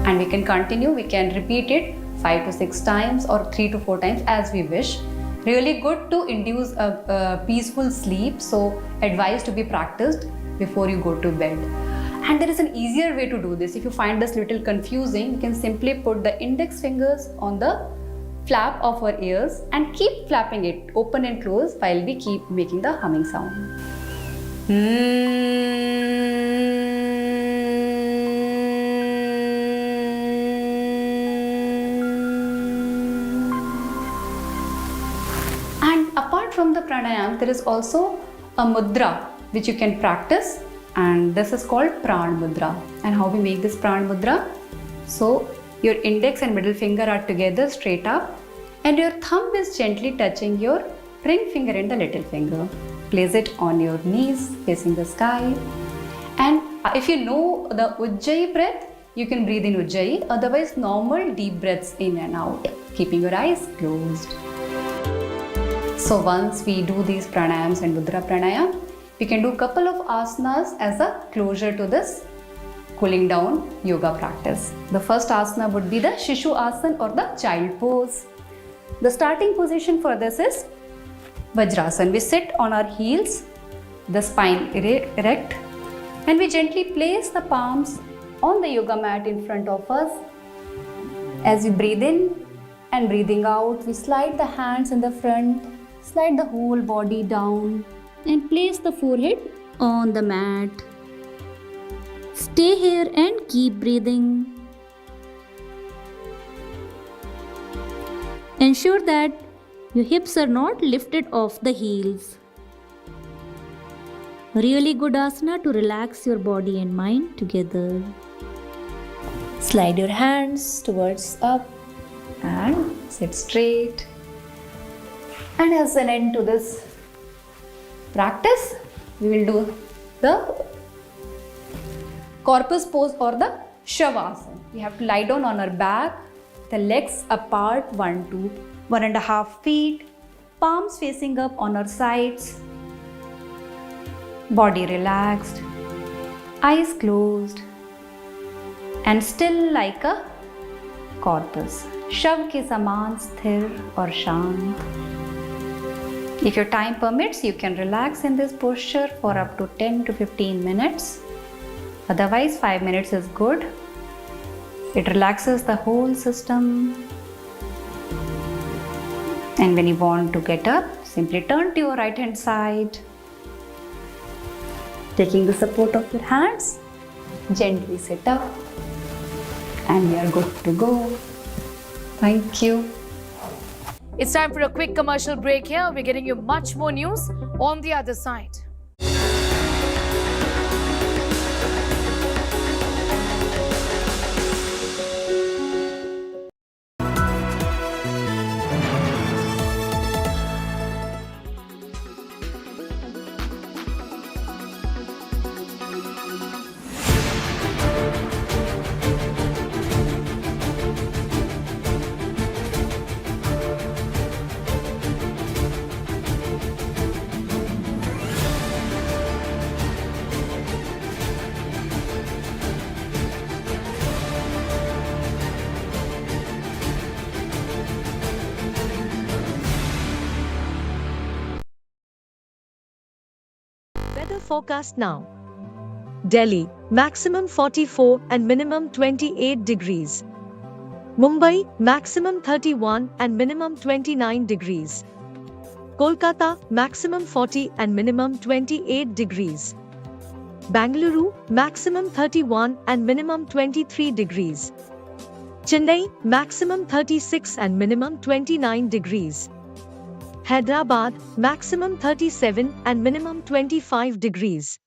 Speaker 11: And we can continue, we can repeat it 5 to 6 times or 3 to 4 times as we wish. Really good to induce a peaceful sleep, so advised to be practiced before you go to bed. And there is an easier way to do this. If you find this little confusing, you can simply put the index fingers on the flap of our ears and keep flapping it open and close while we keep making the humming sound. Apart from the pranayam, there is also a mudra which you can practice, and this is called pran mudra. And how we make this pran mudra? So your index and middle finger are together straight up and your thumb is gently touching your ring finger and the little finger. Place it on your knees facing the sky, and if you know the Ujjayi breath, you can breathe in Ujjayi, otherwise normal deep breaths in and out, keeping your eyes closed. So once we do these pranayams and mudra pranayam, we can do a couple of asanas as a closure to this cooling down yoga practice. The first asana would be the Shishu Asana or the child pose. The starting position for this is Vajrasana. We sit on our heels, the spine erect, and we gently place the palms on the yoga mat in front of us. As we breathe in and breathing out, we slide the hands in the front, slide the whole body down and place the forehead on the mat. Stay here and keep breathing. Ensure that your hips are not lifted off the heels. Really good asana to relax your body and mind together. Slide your hands towards up and sit straight. And as an end to this practice, we will do the corpus pose or the Shavasana. We have to lie down on our back, the legs apart 1 to 1.5 feet, palms facing up on our sides, body relaxed, eyes closed, and still like a corpus. Shav ke saman sthir or shant. If your time permits, you can relax in this posture for up to 10 to 15 minutes. Otherwise, 5 minutes is good. It relaxes the whole system. And when you want to get up, simply turn to your right hand side. Taking the support of your hands, Gently sit up. And we are good to go. Thank you.
Speaker 21: It's time for a quick commercial break here. We're getting you much more news on the other side.
Speaker 12: Weather forecast now. Delhi, maximum 44 and minimum 28 degrees. Mumbai, maximum 31 and minimum 29 degrees. Kolkata, maximum 40 and minimum 28 degrees. Bangalore, maximum 31 and minimum 23 degrees. Chennai, maximum 36 and minimum 29 degrees. Hyderabad, maximum 37 and minimum 25 degrees.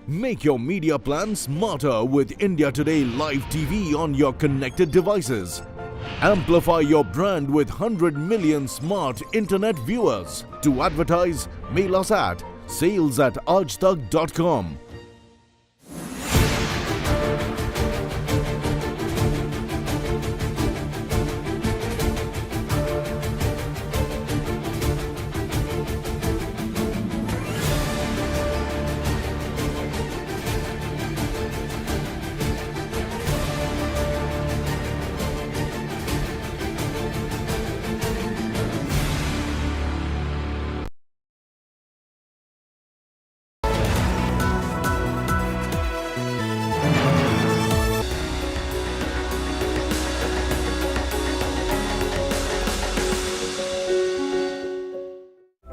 Speaker 22: Make your media plan smarter with India Today Live TV on your connected devices. Amplify your brand with 100 million smart internet viewers. To advertise, mail us at sales@aajtak.com.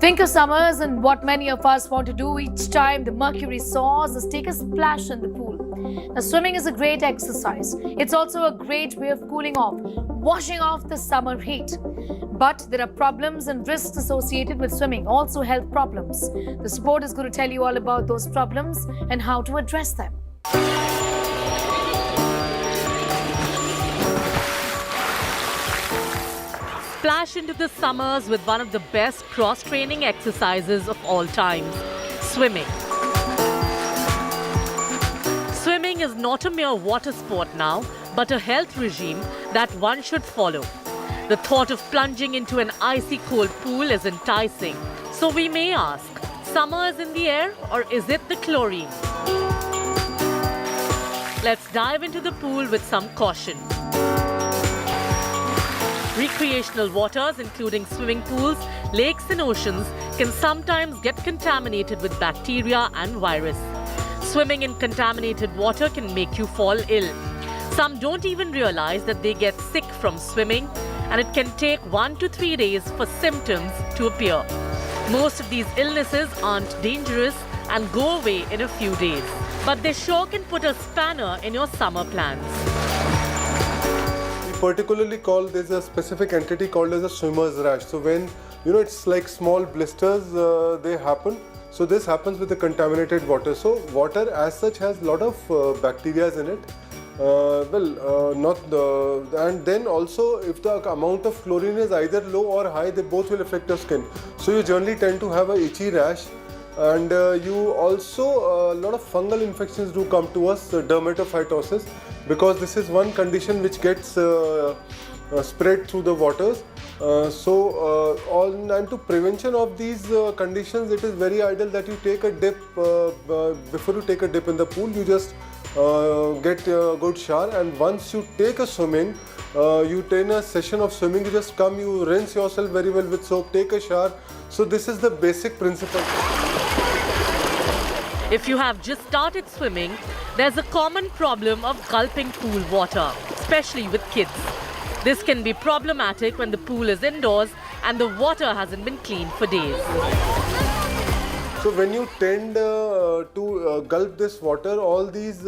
Speaker 21: Think of summers and what many of us want to do each time the mercury soars is take a splash in the pool. Now, swimming is a great exercise. It's also a great way of cooling off, washing off the summer heat. But there are problems and risks associated with swimming, also health problems. The support is going to tell you all about those problems and how to address them.
Speaker 13: Splash into the summers with one of the best cross-training exercises of all time, swimming. Swimming is not a mere water sport now, but a health regime that one should follow. The thought of plunging into an icy cold pool is enticing. So we may ask, summer is in the air or is it the chlorine? Let's dive into the pool with some caution. Recreational waters, including swimming pools, lakes and oceans, can sometimes get contaminated with bacteria and virus. Swimming in contaminated water can make you fall ill. Some don't even realize that they get sick from swimming, and it can take 1 to 3 days for symptoms to appear. Most of these illnesses aren't dangerous and go away in a few days, but they sure can put a spanner in your summer plans.
Speaker 14: Particularly called, there's a specific entity called as a swimmer's rash. So when, it's like small blisters, they happen. So this happens with the contaminated water. So water as such has a lot of bacteria in it. And then also if the amount of chlorine is either low or high, they both will affect your skin. So you generally tend to have a itchy rash. And you also, a lot of fungal infections do come to us, dermatophytosis, because this is one condition which gets spread through the waters. And to prevention of these conditions, it is very ideal that you take a dip. Before you take a dip in the pool, you just get a good shower, and once you take a swimming, you take a session of swimming, you just come, you rinse yourself very well with soap, take a shower. So this is the basic principle.
Speaker 13: If you have just started swimming, there's a common problem of gulping pool water, especially with kids. This can be problematic when the pool is indoors and the water hasn't been cleaned for days.
Speaker 14: So when you tend to gulp this water, all these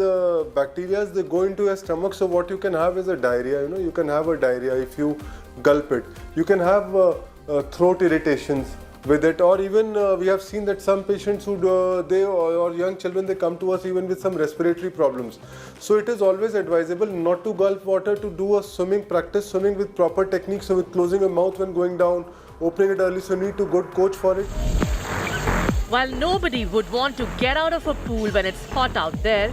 Speaker 14: bacteria, they go into your stomach. So what you can have is a diarrhea. You know, you can have a diarrhea if you gulp it. You can have throat irritations with it, or even we have seen that some patients who or young children, they come to us even with some respiratory problems. So it is always advisable not to gulp water, to do a swimming practice, swimming with proper techniques, so with closing your mouth when going down, opening it early, so you need to good coach for it.
Speaker 13: While nobody would want to get out of a pool when it's hot out there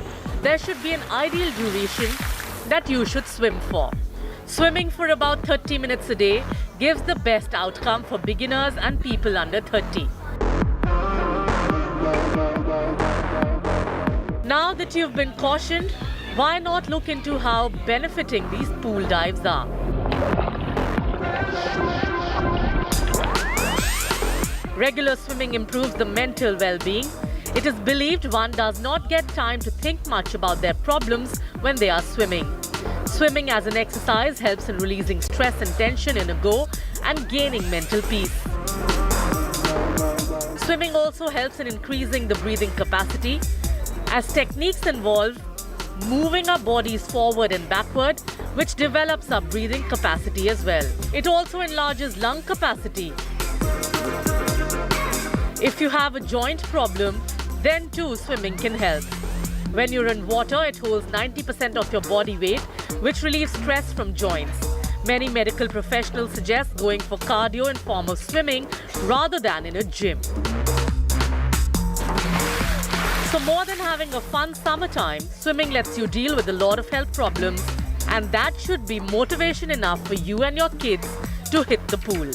Speaker 13: should be an ideal duration that you should swim for. Swimming for about 30 minutes a day gives the best outcome for beginners and people under 30. Now that you've been cautioned, why not look into how benefiting these pool dives are? Regular swimming improves the mental well-being. It is believed one does not get time to think much about their problems when they are swimming. Swimming as an exercise helps in releasing stress and tension in a go and gaining mental peace. Swimming also helps in increasing the breathing capacity, as techniques involve moving our bodies forward and backward, which develops our breathing capacity as well. It also enlarges lung capacity. If you have a joint problem, then too swimming can help. When you're in water, it holds 90% of your body weight, which relieves stress from joints. Many medical professionals suggest going for cardio in form of swimming rather than in a gym. So more than having a fun summertime, swimming lets you deal with a lot of health problems, and that should be motivation enough for you and your kids to hit the pool.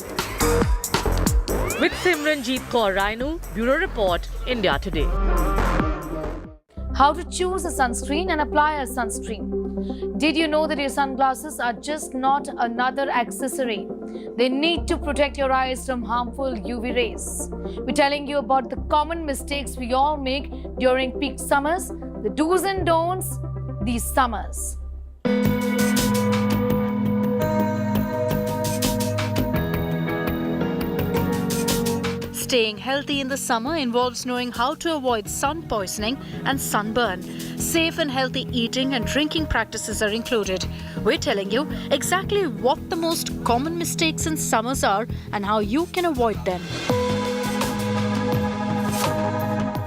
Speaker 13: With Simranjeet Kaur Rainu, Bureau Report, India Today.
Speaker 21: How to choose a sunscreen and apply a sunscreen. Did you know that your sunglasses are just not another accessory? They need to protect your eyes from harmful UV rays. We're telling you about the common mistakes we all make during peak summers, the do's and don'ts these summers.
Speaker 24: Staying healthy in the summer involves knowing how to avoid sun poisoning and sunburn. Safe and healthy eating and drinking practices are included. We're telling you exactly what the most common mistakes in summers are and how you can avoid them.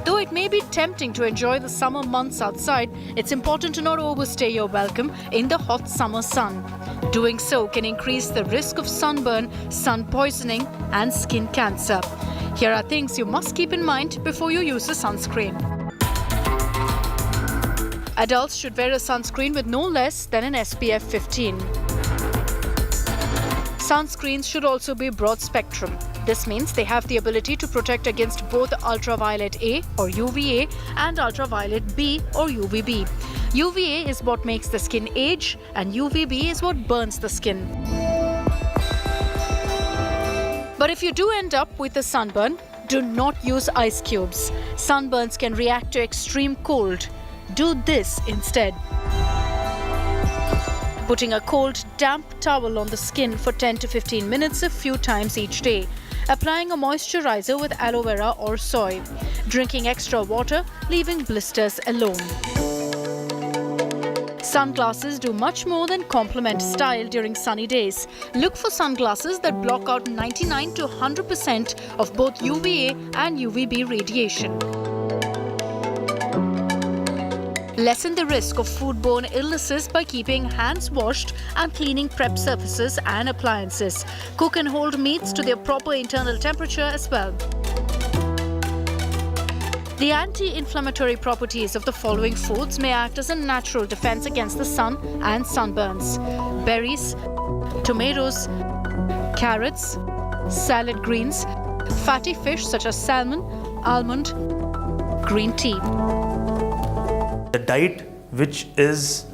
Speaker 24: Though it may be tempting to enjoy the summer months outside, it's important to not overstay your welcome in the hot summer sun. Doing so can increase the risk of sunburn, sun poisoning, and skin cancer. Here are things you must keep in mind before you use a sunscreen. Adults should wear a sunscreen with no less than an SPF 15. Sunscreens should also be broad spectrum. This means they have the ability to protect against both ultraviolet A or UVA and ultraviolet B or UVB. UVA is what makes the skin age and UVB is what burns the skin. But if you do end up with a sunburn, do not use ice cubes. Sunburns can react to extreme cold. Do this instead. Putting a cold, damp towel on the skin for 10 to 15 minutes a few times each day. Applying a moisturizer with aloe vera or soy. Drinking extra water, leaving blisters alone. Sunglasses do much more than complement style during sunny days. Look for sunglasses that block out 99 to 100% of both UVA and UVB radiation. Lessen the risk of foodborne illnesses by keeping hands washed and cleaning prep surfaces and appliances. Cook and hold meats to their proper internal temperature as well. The anti-inflammatory properties of the following foods may act as a natural defense against the sun and sunburns. Berries, tomatoes, carrots, salad greens, fatty fish such as salmon, almond, green tea.
Speaker 9: The diet which is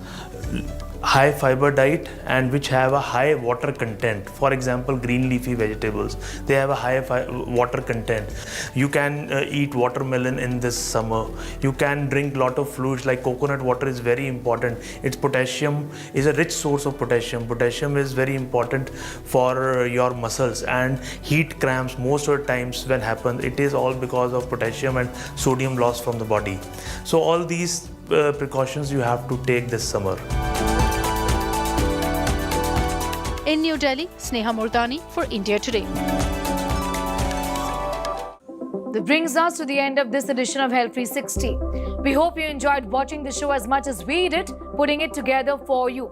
Speaker 9: high fiber diet and which have a high water content. For example, green leafy vegetables, they have a high water content. You can eat watermelon in this summer. You can drink lot of fluids like coconut water is very important. Its potassium is a rich source of potassium. Potassium is very important for your muscles, and heat cramps most of the times when happen, it is all because of potassium and sodium loss from the body. So all these precautions you have to take this summer.
Speaker 24: In New Delhi, Sneha Murdani for India Today.
Speaker 21: That brings us to the end of this edition of Health 360. We hope you enjoyed watching the show as much as we did, putting it together for you.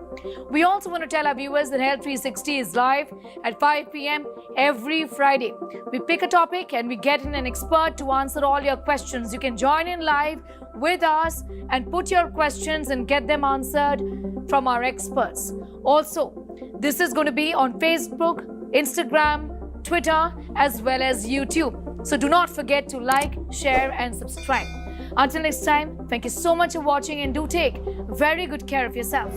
Speaker 21: We also want to tell our viewers that Health 360 is live at 5 p.m. every Friday. We pick a topic and we get in an expert to answer all your questions. You can join in live with us and put your questions and get them answered from our experts. Also, this is going to be on Facebook, Instagram, Twitter, as well as YouTube. So do not forget to like, share and subscribe. Until next time, thank you so much for watching and do take very good care of yourself.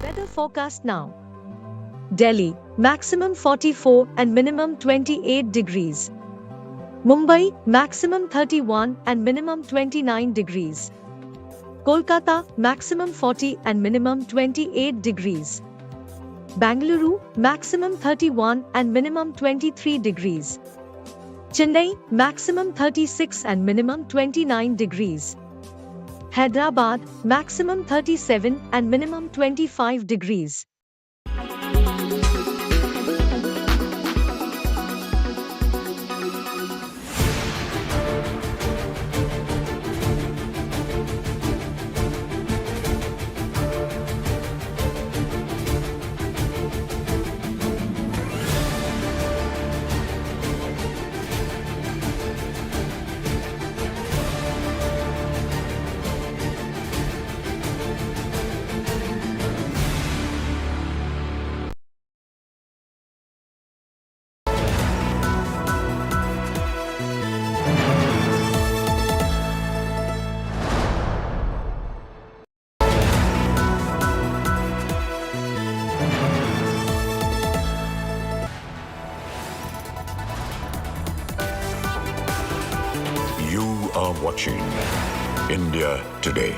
Speaker 12: Weather forecast now. Delhi, maximum 44 and minimum 28 degrees. Mumbai, maximum 31 and minimum 29 degrees. Kolkata, maximum 40 and minimum 28 degrees. Bangalore, maximum 31 and minimum 23 degrees. Chennai, maximum 36 and minimum 29 degrees. Hyderabad, maximum 37 and minimum 25 degrees.
Speaker 18: are watching India Today.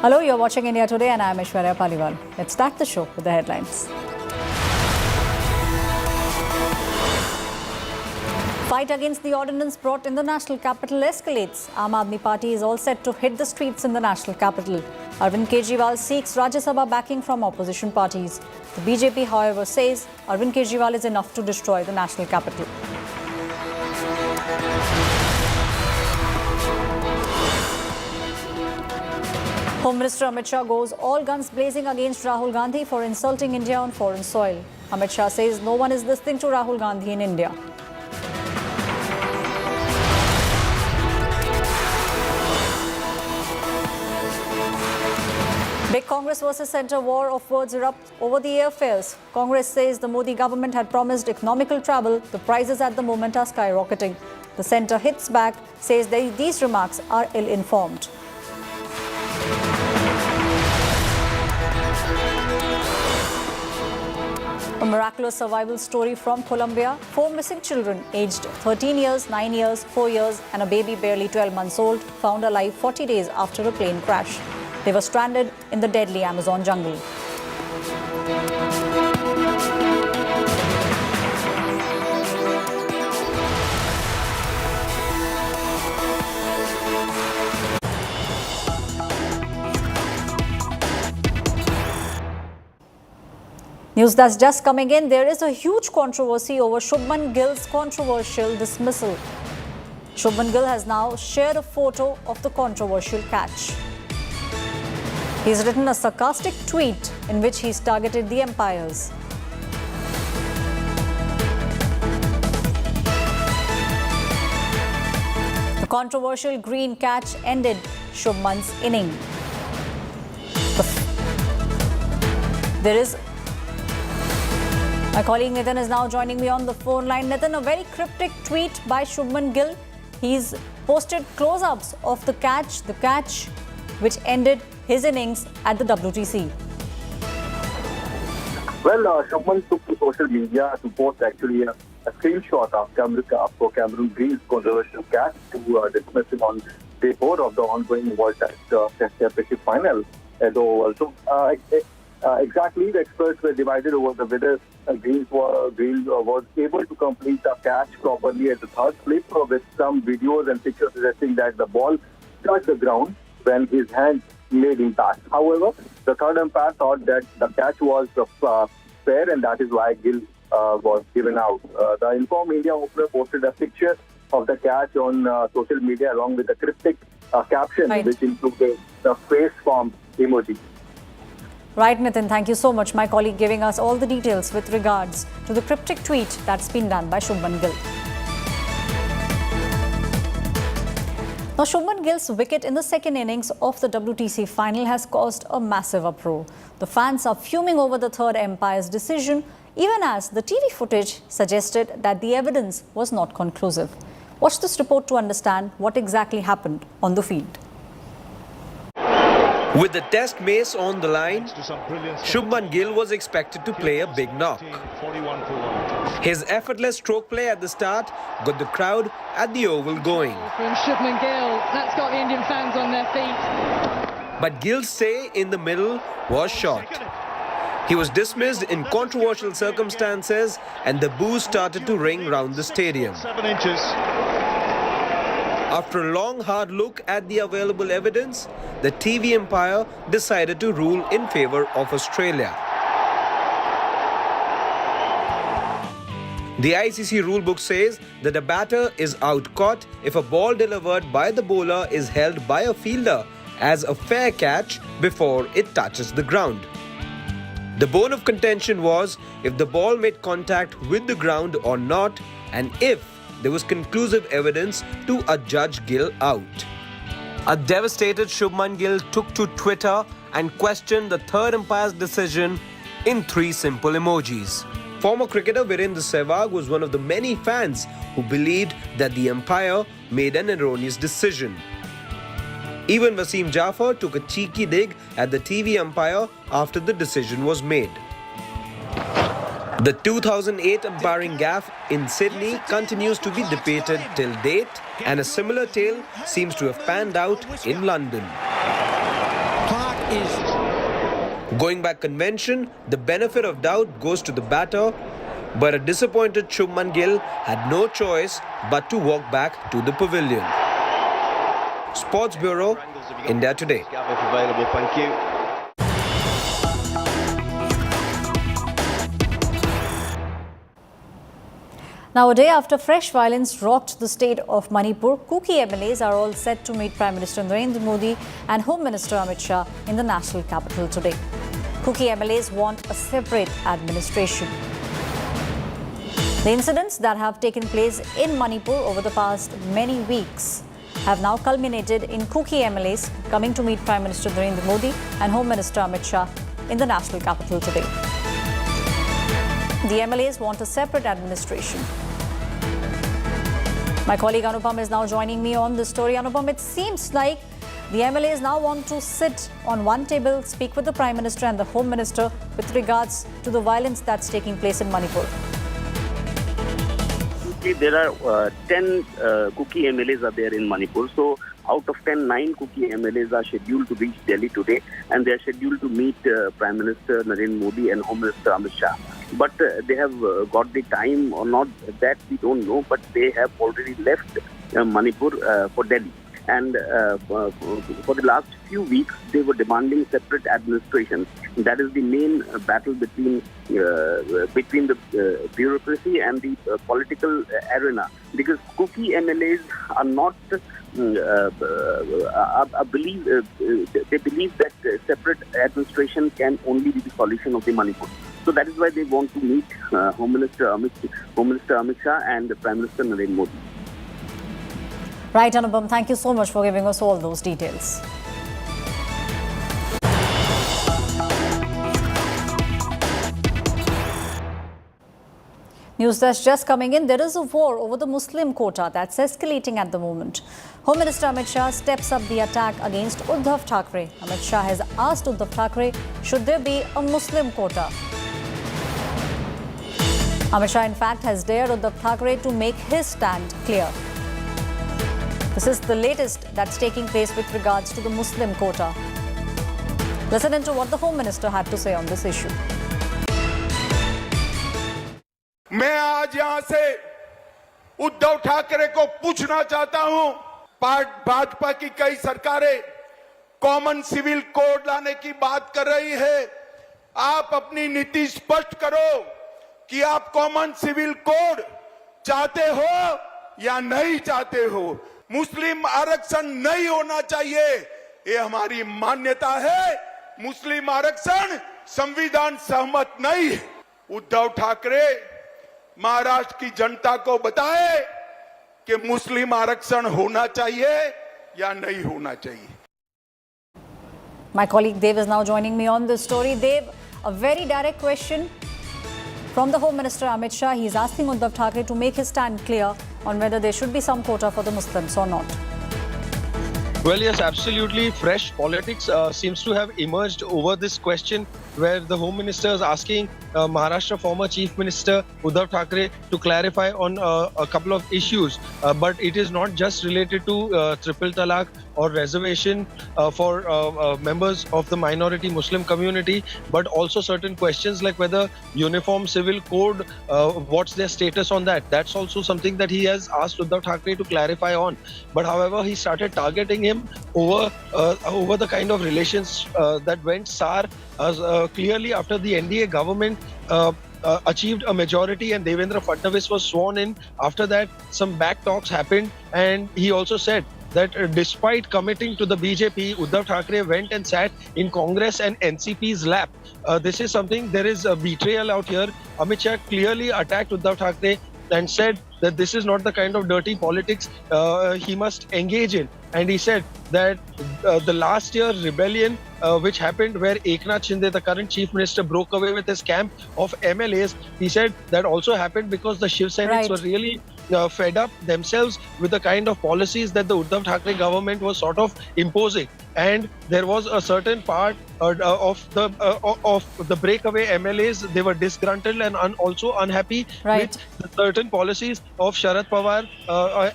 Speaker 2: Hello, you're watching India Today and I'm Aishwarya Paliwal. Let's start the show with the headlines. Fight against the ordinance brought in the national capital escalates. Aam Aadmi Party is all set to hit the streets in the national capital. Arvind Kejriwal seeks Rajya Sabha backing from opposition parties. The BJP, however, says Arvind Kejriwal is enough to destroy the national capital. Home Minister Amit Shah goes all guns blazing against Rahul Gandhi for insulting India on foreign soil. Amit Shah says no one is listening to Rahul Gandhi in India. Big Congress versus Centre war of words erupt over the airfares. Congress says the Modi government had promised economical travel. The prices at the moment are skyrocketing. The Centre hits back, says these remarks are ill-informed. A miraculous survival story from Colombia. 4 missing children aged 13 years, 9 years, 4 years and a baby barely 12 months old found alive 40 days after a plane crash. They were stranded in the deadly Amazon jungle. News that's just coming in, there is a huge controversy over Shubman Gill's controversial dismissal. Shubman Gill has now shared a photo of the controversial catch. He's written a sarcastic tweet in which he's targeted the umpires. The controversial green catch ended Shubman's inning. My colleague Nitin is now joining me on the phone line. Nitin, a very cryptic tweet by Shubman Gill. He's posted close-ups of the catch which ended his innings at the WTC.
Speaker 15: Well, Shubman took to social media to post actually a screenshot of Cameron Green's controversial catch to dismiss him on day 4 of the ongoing World Test Championship final. So, exactly, the experts were divided over the whether Green was able to complete the catch properly at the third flip, with some videos and pictures suggesting that the ball touched the ground when his hand made impact. However, the third umpire thought that the catch was fair and that is why Gill was given out. The Inform Media opener posted a picture of the catch on social media along with a cryptic caption which included the face palm emoji.
Speaker 2: Right, Nitin, thank you so much. My colleague giving us all the details with regards to the cryptic tweet that's been done by Shubman Gill. Now, Shubman Gill's wicket in the second innings of the WTC final has caused a massive uproar. The fans are fuming over the third umpire's decision, even as the TV footage suggested that the evidence was not conclusive. Watch this report to understand what exactly happened on the field.
Speaker 23: With the test mace on the line, Shubman Gill was expected to play a big knock. His effortless stroke play at the start got the crowd at the Oval going.
Speaker 16: From Shubman Gill, that's got the Indian fans on their feet.
Speaker 23: But Gill's say in the middle was short. He was dismissed in controversial circumstances and the boos started to ring round the stadium.
Speaker 17: 7 inches.
Speaker 23: After a long, hard look at the available evidence, the TV umpire decided to rule in favor of Australia. The ICC rulebook says that a batter is out caught if a ball delivered by the bowler is held by a fielder as a fair catch before it touches the ground. The bone of contention was if the ball made contact with the ground or not, and if there was conclusive evidence to adjudge Gill out. A devastated Shubman Gill took to Twitter and questioned the third umpire's decision in 3 simple emojis. Former cricketer Virendra Sehwag was one of the many fans who believed that the umpire made an erroneous decision. Even Wasim Jaffer took a cheeky dig at the TV umpire after the decision was made. The 2008 umpiring gaffe in Sydney continues to be debated till date, and a similar tale seems to have panned out in London. Going by convention, the benefit of doubt goes to the batter, but a disappointed Shubman Gill had no choice but to walk back to the pavilion. Sports Bureau, India Today.
Speaker 17: Thank you.
Speaker 2: Now, a day after fresh violence rocked the state of Manipur, Kuki MLAs are all set to meet Prime Minister Narendra Modi and Home Minister Amit Shah in the national capital today. Kuki MLAs want a separate administration. The incidents that have taken place in Manipur over the past many weeks have now culminated in Kuki MLAs coming to meet Prime Minister Narendra Modi and Home Minister Amit Shah in the national capital today. The MLAs want a separate administration. My colleague Anupam is now joining me on this story. Anupam, it seems like The MLAs now want to sit on one table, speak with the Prime Minister and the Home Minister with regards to the violence that's taking place in Manipur.
Speaker 1: There are 10 Kuki MLAs are there in Manipur. So out of 10, 9 Kuki MLAs are scheduled to reach Delhi today, and they are scheduled to meet Prime Minister Narendra Modi and Home Minister Amit Shah. But they have got the time or not, that we don't know, but they have already left Manipur for Delhi. And for the last few weeks, they were demanding separate administration. That is the main battle between the bureaucracy and the political arena. Because Kuki MLAs are not, they believe that separate administration can only be the solution of the Manipur. So that is why they want to meet Home Minister Amit Shah and Prime Minister Narendra Modi.
Speaker 2: Right, Anupam, thank you so much for giving us all those details. News that's just coming in. There is a war over the Muslim quota that's escalating at the moment. Home Minister Amit Shah steps up the attack against Uddhav Thackeray. Amit Shah has asked Uddhav Thackeray, should there be a Muslim quota? Amit Shah, in fact, has dared Uddhav Thackeray to make his stand clear. This is the latest that's taking place with regards to the Muslim quota. Listen into what the Home Minister had to say on this issue.
Speaker 4: मैं आज यहां से उद्धव ठाकरे को पूछना चाहता हूं, भाजपा की कई सरकारें कॉमन सिविल कोड लाने की बात कर रही है। आप अपनी नीति स्पष्ट करो कि आप कॉमन सिविल कोड चाहते हो या नहीं चाहते हो। मुस्लिम आरक्षण नहीं होना चाहिए, ये हमारी मान्यता है। मुस्लिम आरक्षण संविधान सहमत नहीं है। उद्धव ठाकरे महाराष्ट्र की जनता को बताए कि मुस्लिम आरक्षण होना चाहिए या नहीं होना चाहिए।
Speaker 2: My colleague Dev is now joining me on this story. Dev, a very direct question from the Home Minister Amit Shah. He is asking Uddhav Thackeray to make his stand clear on whether there should be some quota for the Muslims or not.
Speaker 19: Well, yes, absolutely. Fresh politics seems to have emerged over this question, where the Home Minister is asking Maharashtra former Chief Minister Uddhav Thackeray to clarify on a couple of issues. But it is not just related to triple talaq or reservation for members of the minority Muslim community, but also certain questions like whether uniform civil code, what's their status on that. That's also something that he has asked Uddhav Thackeray to clarify on. But however, he started targeting him over the kind of relations that went sour clearly after the NDA government achieved a majority and Devendra Fadnavis was sworn in. After that, some back talks happened, and he also said that despite committing to the BJP, Uddhav Thackeray went and sat in Congress and NCP's lap. This is something, there is a betrayal out here. Amit Shah clearly attacked Uddhav Thackeray and said that this is not the kind of dirty politics he must engage in. And he said that the last year rebellion which happened, where Eknath Shinde, the current chief minister, broke away with his camp of MLAs, he said that also happened because the Shiv Sainiks were really fed up themselves with the kind of policies that the Uddhav Thackeray government was sort of imposing. And there was a certain part of the breakaway MLAs, they were disgruntled and also unhappy with the certain policies of Sharad Pawar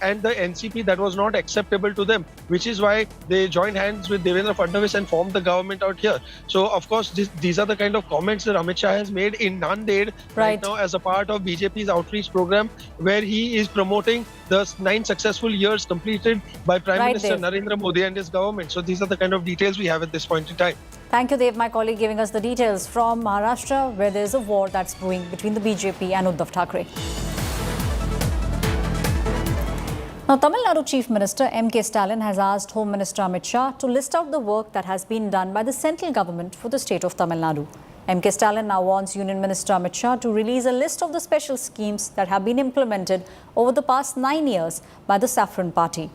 Speaker 19: and the NCP that was not acceptable to them, which is why they joined hands with Devendra Fadnavis and formed the government out here. So, of course, these are the kind of comments that Amit Shah has made in Nanded right now as a part of BJP's outreach program, where he is promoting the 9 successful years completed by Prime Minister Narendra Modi and his government. So these are the kind of details we have at this point in time.
Speaker 2: Thank you, Dev, my colleague, giving us the details from Maharashtra, where there is a war that's brewing between the BJP and Uddhav Thackeray. Now, Tamil Nadu Chief Minister M.K. Stalin has asked Home Minister Amit Shah to list out the work that has been done by the central government for the state of Tamil Nadu. M.K. Stalin now wants Union Minister Amit Shah to release a list of the special schemes that have been implemented over the past 9 years by the Saffron Party.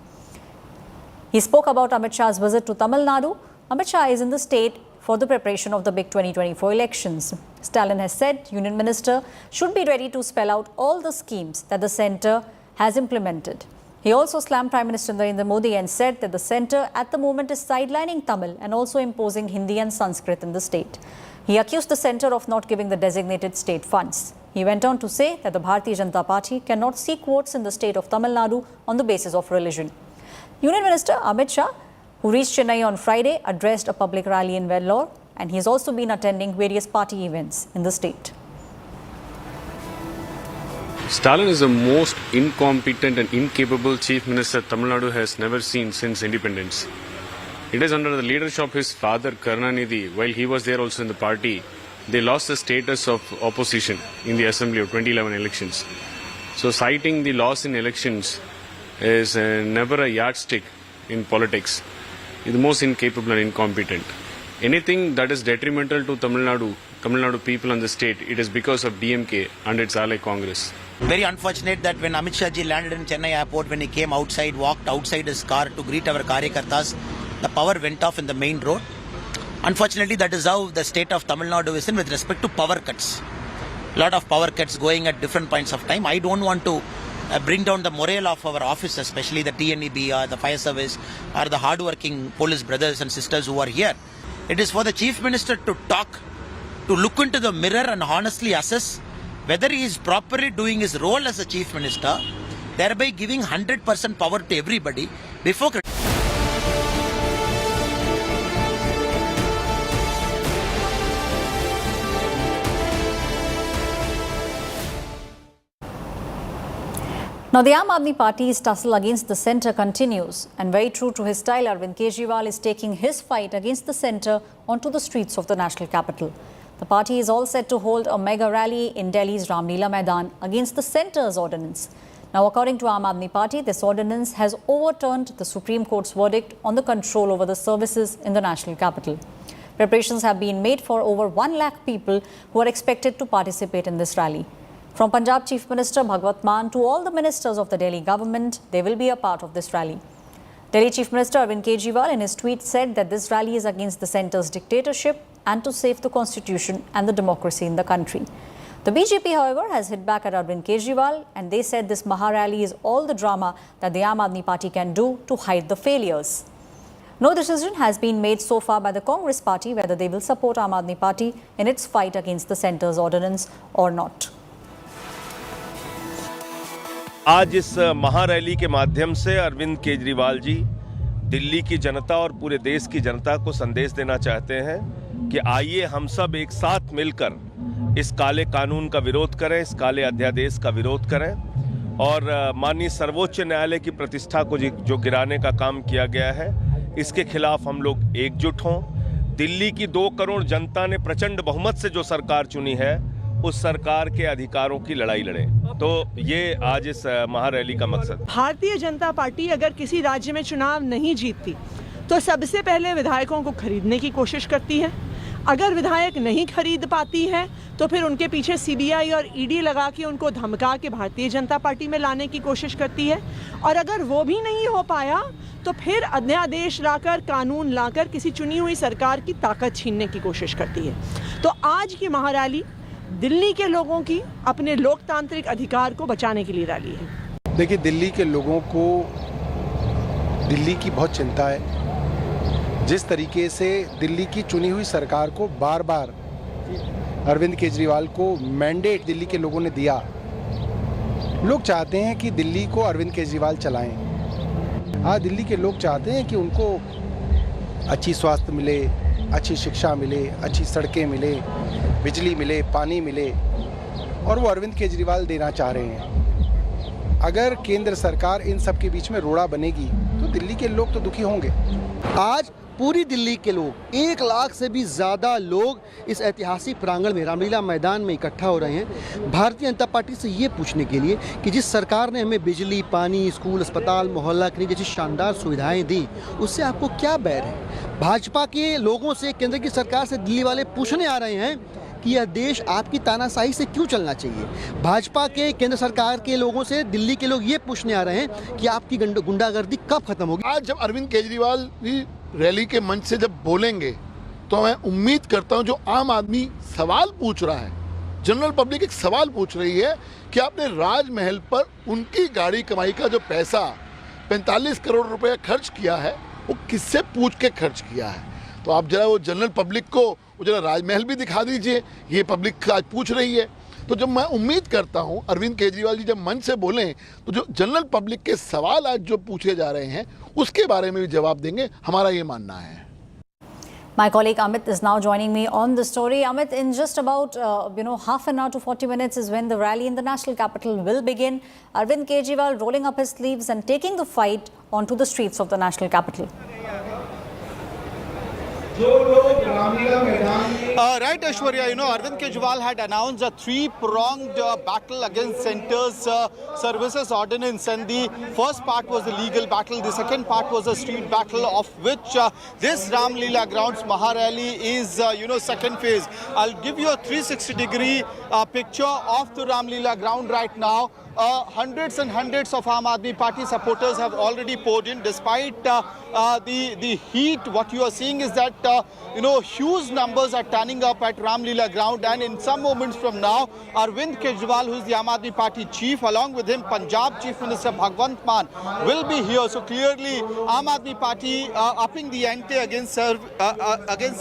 Speaker 2: He spoke about Amit Shah's visit to Tamil Nadu. Amit Shah is in the state for the preparation of the big 2024 elections. Stalin has said Union Minister should be ready to spell out all the schemes that the centre has implemented. He also slammed Prime Minister Narendra Modi and said that the centre at the moment is sidelining Tamil and also imposing Hindi and Sanskrit in the state. He accused the centre of not giving the designated state funds. He went on to say that the Bharatiya Janata Party cannot seek votes in the state of Tamil Nadu on the basis of religion. Union Minister Amit Shah, who reached Chennai on Friday, addressed a public rally in Vellore, and he has also been attending various party events in the state.
Speaker 3: Stalin is the most incompetent and incapable chief minister Tamil Nadu has never seen since independence. It is under the leadership of his father Karnanidhi, while he was there also in the party, they lost the status of opposition in the assembly of 2011 elections. So citing the loss in elections is never a yardstick in politics. He is the most incapable and incompetent. Anything that is detrimental to Tamil Nadu people and the state, it is because of DMK and its ally Congress.
Speaker 5: Very unfortunate that when Amit Shah ji landed in Chennai airport, when he came outside, walked outside his car to greet our Karyakartas, the power went off in the main road. Unfortunately, that is how the state of Tamil Nadu is in with respect to power cuts. A lot of power cuts going at different points of time. I don't want to bring down the morale of our officers, especially the TNEB or the fire service or the hardworking police brothers and sisters who are here. It is for the Chief Minister to talk, to look into the mirror and honestly assess whether he is properly doing his role as a Chief Minister, thereby giving 100% power to everybody before.
Speaker 2: Now, the Aam Aadmi Party's tussle against the centre continues, and very true to his style, Arvind Kejriwal is taking his fight against the centre onto the streets of the national capital. The party is all set to hold a mega rally in Delhi's Ramlila Maidan against the centre's ordinance. Now, according to Aam Aadmi Party, this ordinance has overturned the Supreme Court's verdict on the control over the services in the national capital. Preparations have been made for over 1 lakh people who are expected to participate in this rally. From Punjab Chief Minister Bhagwat Mann to all the ministers of the Delhi government, they will be a part of this rally. Delhi Chief Minister Arvind Kejriwal in his tweet said that this rally is against the centre's dictatorship and to save the constitution and the democracy in the country. The BJP, however, has hit back at Arvind Kejriwal, and they said this Maha rally is all the drama that the Aam Aadmi Party can do to hide the failures. No decision has been made so far by the Congress party whether they will support Aam Aadmi Party in its fight against the centre's ordinance or not.
Speaker 6: आज इस महारैली के माध्यम से अरविंद केजरीवाल जी दिल्ली की जनता और पूरे देश की जनता को संदेश देना चाहते हैं कि आइए हम सब एक साथ मिलकर इस काले कानून का विरोध करें, इस काले अध्यादेश का विरोध करें और माननीय सर्वोच्च न्यायालय की प्रतिष्ठा को जो गिराने का काम किया गया है, इसके खिलाफ हम लोग एकजुट हों। दिल्ली की 2 करोड़ जनता ने प्रचंड बहुमत से जो सरकार चुनी है, उस सरकार के अधिकारों की लड़ाई लड़ें। तो ये आज इस महारैली का मकसद।
Speaker 20: भारतीय जनता पार्टी अगर किसी राज्य में चुनाव नहीं जीतती तो सबसे पहले विधायकों को खरीदने की कोशिश करती है। अगर विधायक नहीं खरीद पाती है तो फिर उनके पीछे सीबीआई और ईडी लगा के उनको धमका के भारतीय जनता पार्टी में लाने की कोशिश करती है, और अगर वो भी नहीं हो पाया तो फिर अध्यादेश लाकर, कानून लाकर किसी चुनी हुई सरकार की ताकत छीनने की कोशिश करती है। तो आज की महारैली दिल्ली के लोगों की अपने लोकतांत्रिक अधिकार को बचाने के लिए रैली है।
Speaker 25: देखिए, दिल्ली के लोगों को दिल्ली की बहुत चिंता है। जिस तरीके से दिल्ली की चुनी हुई सरकार को बार बार अरविंद केजरीवाल को मैंडेट दिल्ली के लोगों ने दिया, लोग चाहते हैं कि दिल्ली को अरविंद केजरीवाल चलाएं। आज दिल्ली के लोग चाहते हैं कि उनको अच्छी स्वास्थ्य मिले, अच्छी शिक्षा मिले, अच्छी सड़कें मिले, बिजली मिले, पानी मिले, और वो अरविंद केजरीवाल देना चाह रहे हैं। अगर केंद्र सरकार इन सब के बीच में रोड़ा बनेगी तो दिल्ली के लोग तो दुखी होंगे।
Speaker 26: आज पूरी दिल्ली के लोग 1 लाख से भी ज़्यादा लोग इस ऐतिहासिक प्रांगण में रामलीला मैदान में इकट्ठा हो रहे हैं भारतीय जनता पार्टी से ये पूछने के लिए कि जिस सरकार ने हमें बिजली, पानी, स्कूल, अस्पताल, मोहल्ला क्लिनिक जैसी शानदार सुविधाएं दी, उससे आपको क्या बैर है। भाजपा के लोगों से, केंद्र की सरकार से दिल्ली वाले पूछने आ रहे हैं कि यह देश आपकी तानाशाही से क्यों चलना चाहिए। भाजपा के, केंद्र सरकार के लोगों से दिल्ली के लोग ये पूछने आ रहे हैं कि आपकी गुंडागर्दी कब खत्म होगी।
Speaker 27: आज जब अरविंद केजरीवाल रैली के मंच से जब बोलेंगे तो मैं उम्मीद करता हूं, जो आम आदमी सवाल पूछ रहा है, जनरल पब्लिक एक सवाल पूछ रही है कि आपने राजमहल पर उनकी गाड़ी कमाई का जो पैसा 45 करोड़ रुपया खर्च किया है, वो किससे पूछ के खर्च किया है? तो आप जरा वो जनरल पब्लिक को वो जरा राजमहल भी दिखा दीजिए, ये पब्लिक आज पूछ रही है। तो जब मैं उम्मीद करता हूं अरविंद केजरीवाल जी जब मंच से बोलें तो जो जनरल पब्लिक के सवाल आज जो पूछे जा रहे हैं उसके बारे में भी जवाब देंगे, हमारा ये मानना है।
Speaker 2: My colleague Amit is now joining me on the story. Amit, in just about half an hour to 40 minutes is when the rally in the national capital will begin. Arvind Kejriwal rolling up his sleeves and taking the fight onto the streets of the national capital.
Speaker 7: Right, Aishwarya, Arvind Kejriwal had announced a three-pronged battle against Centre's services ordinance, and the first part was the legal battle, the second part was a street battle, of which this Ramlila grounds Maha rally is, second phase. I'll give you a 360-degree picture of the Ramlila ground right now. Hundreds and hundreds of Aam Aadmi Party supporters have already poured in. Despite the heat, what you are seeing is that, huge numbers are turning up at Ramlila ground, and in some moments from now, Arvind Kejriwal, who is the Aam Aadmi Party chief, along with him, Punjab Chief Minister Bhagwant Mann, will be here. So clearly, Aam Aadmi Party upping the ante against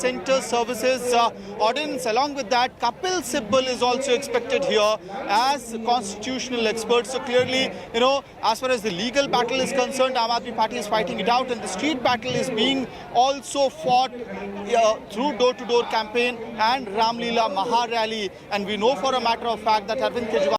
Speaker 7: Centre Services Ordinance. Along with that, Kapil Sibal is also expected here as constitutional expert. So clearly, as far as the legal battle is concerned, Aam Aadmi Party is fighting it out, and the street battle is being also fought through door-to-door campaign and Ramlila Maha rally. And we know for a matter of fact that Arvind Kejriwal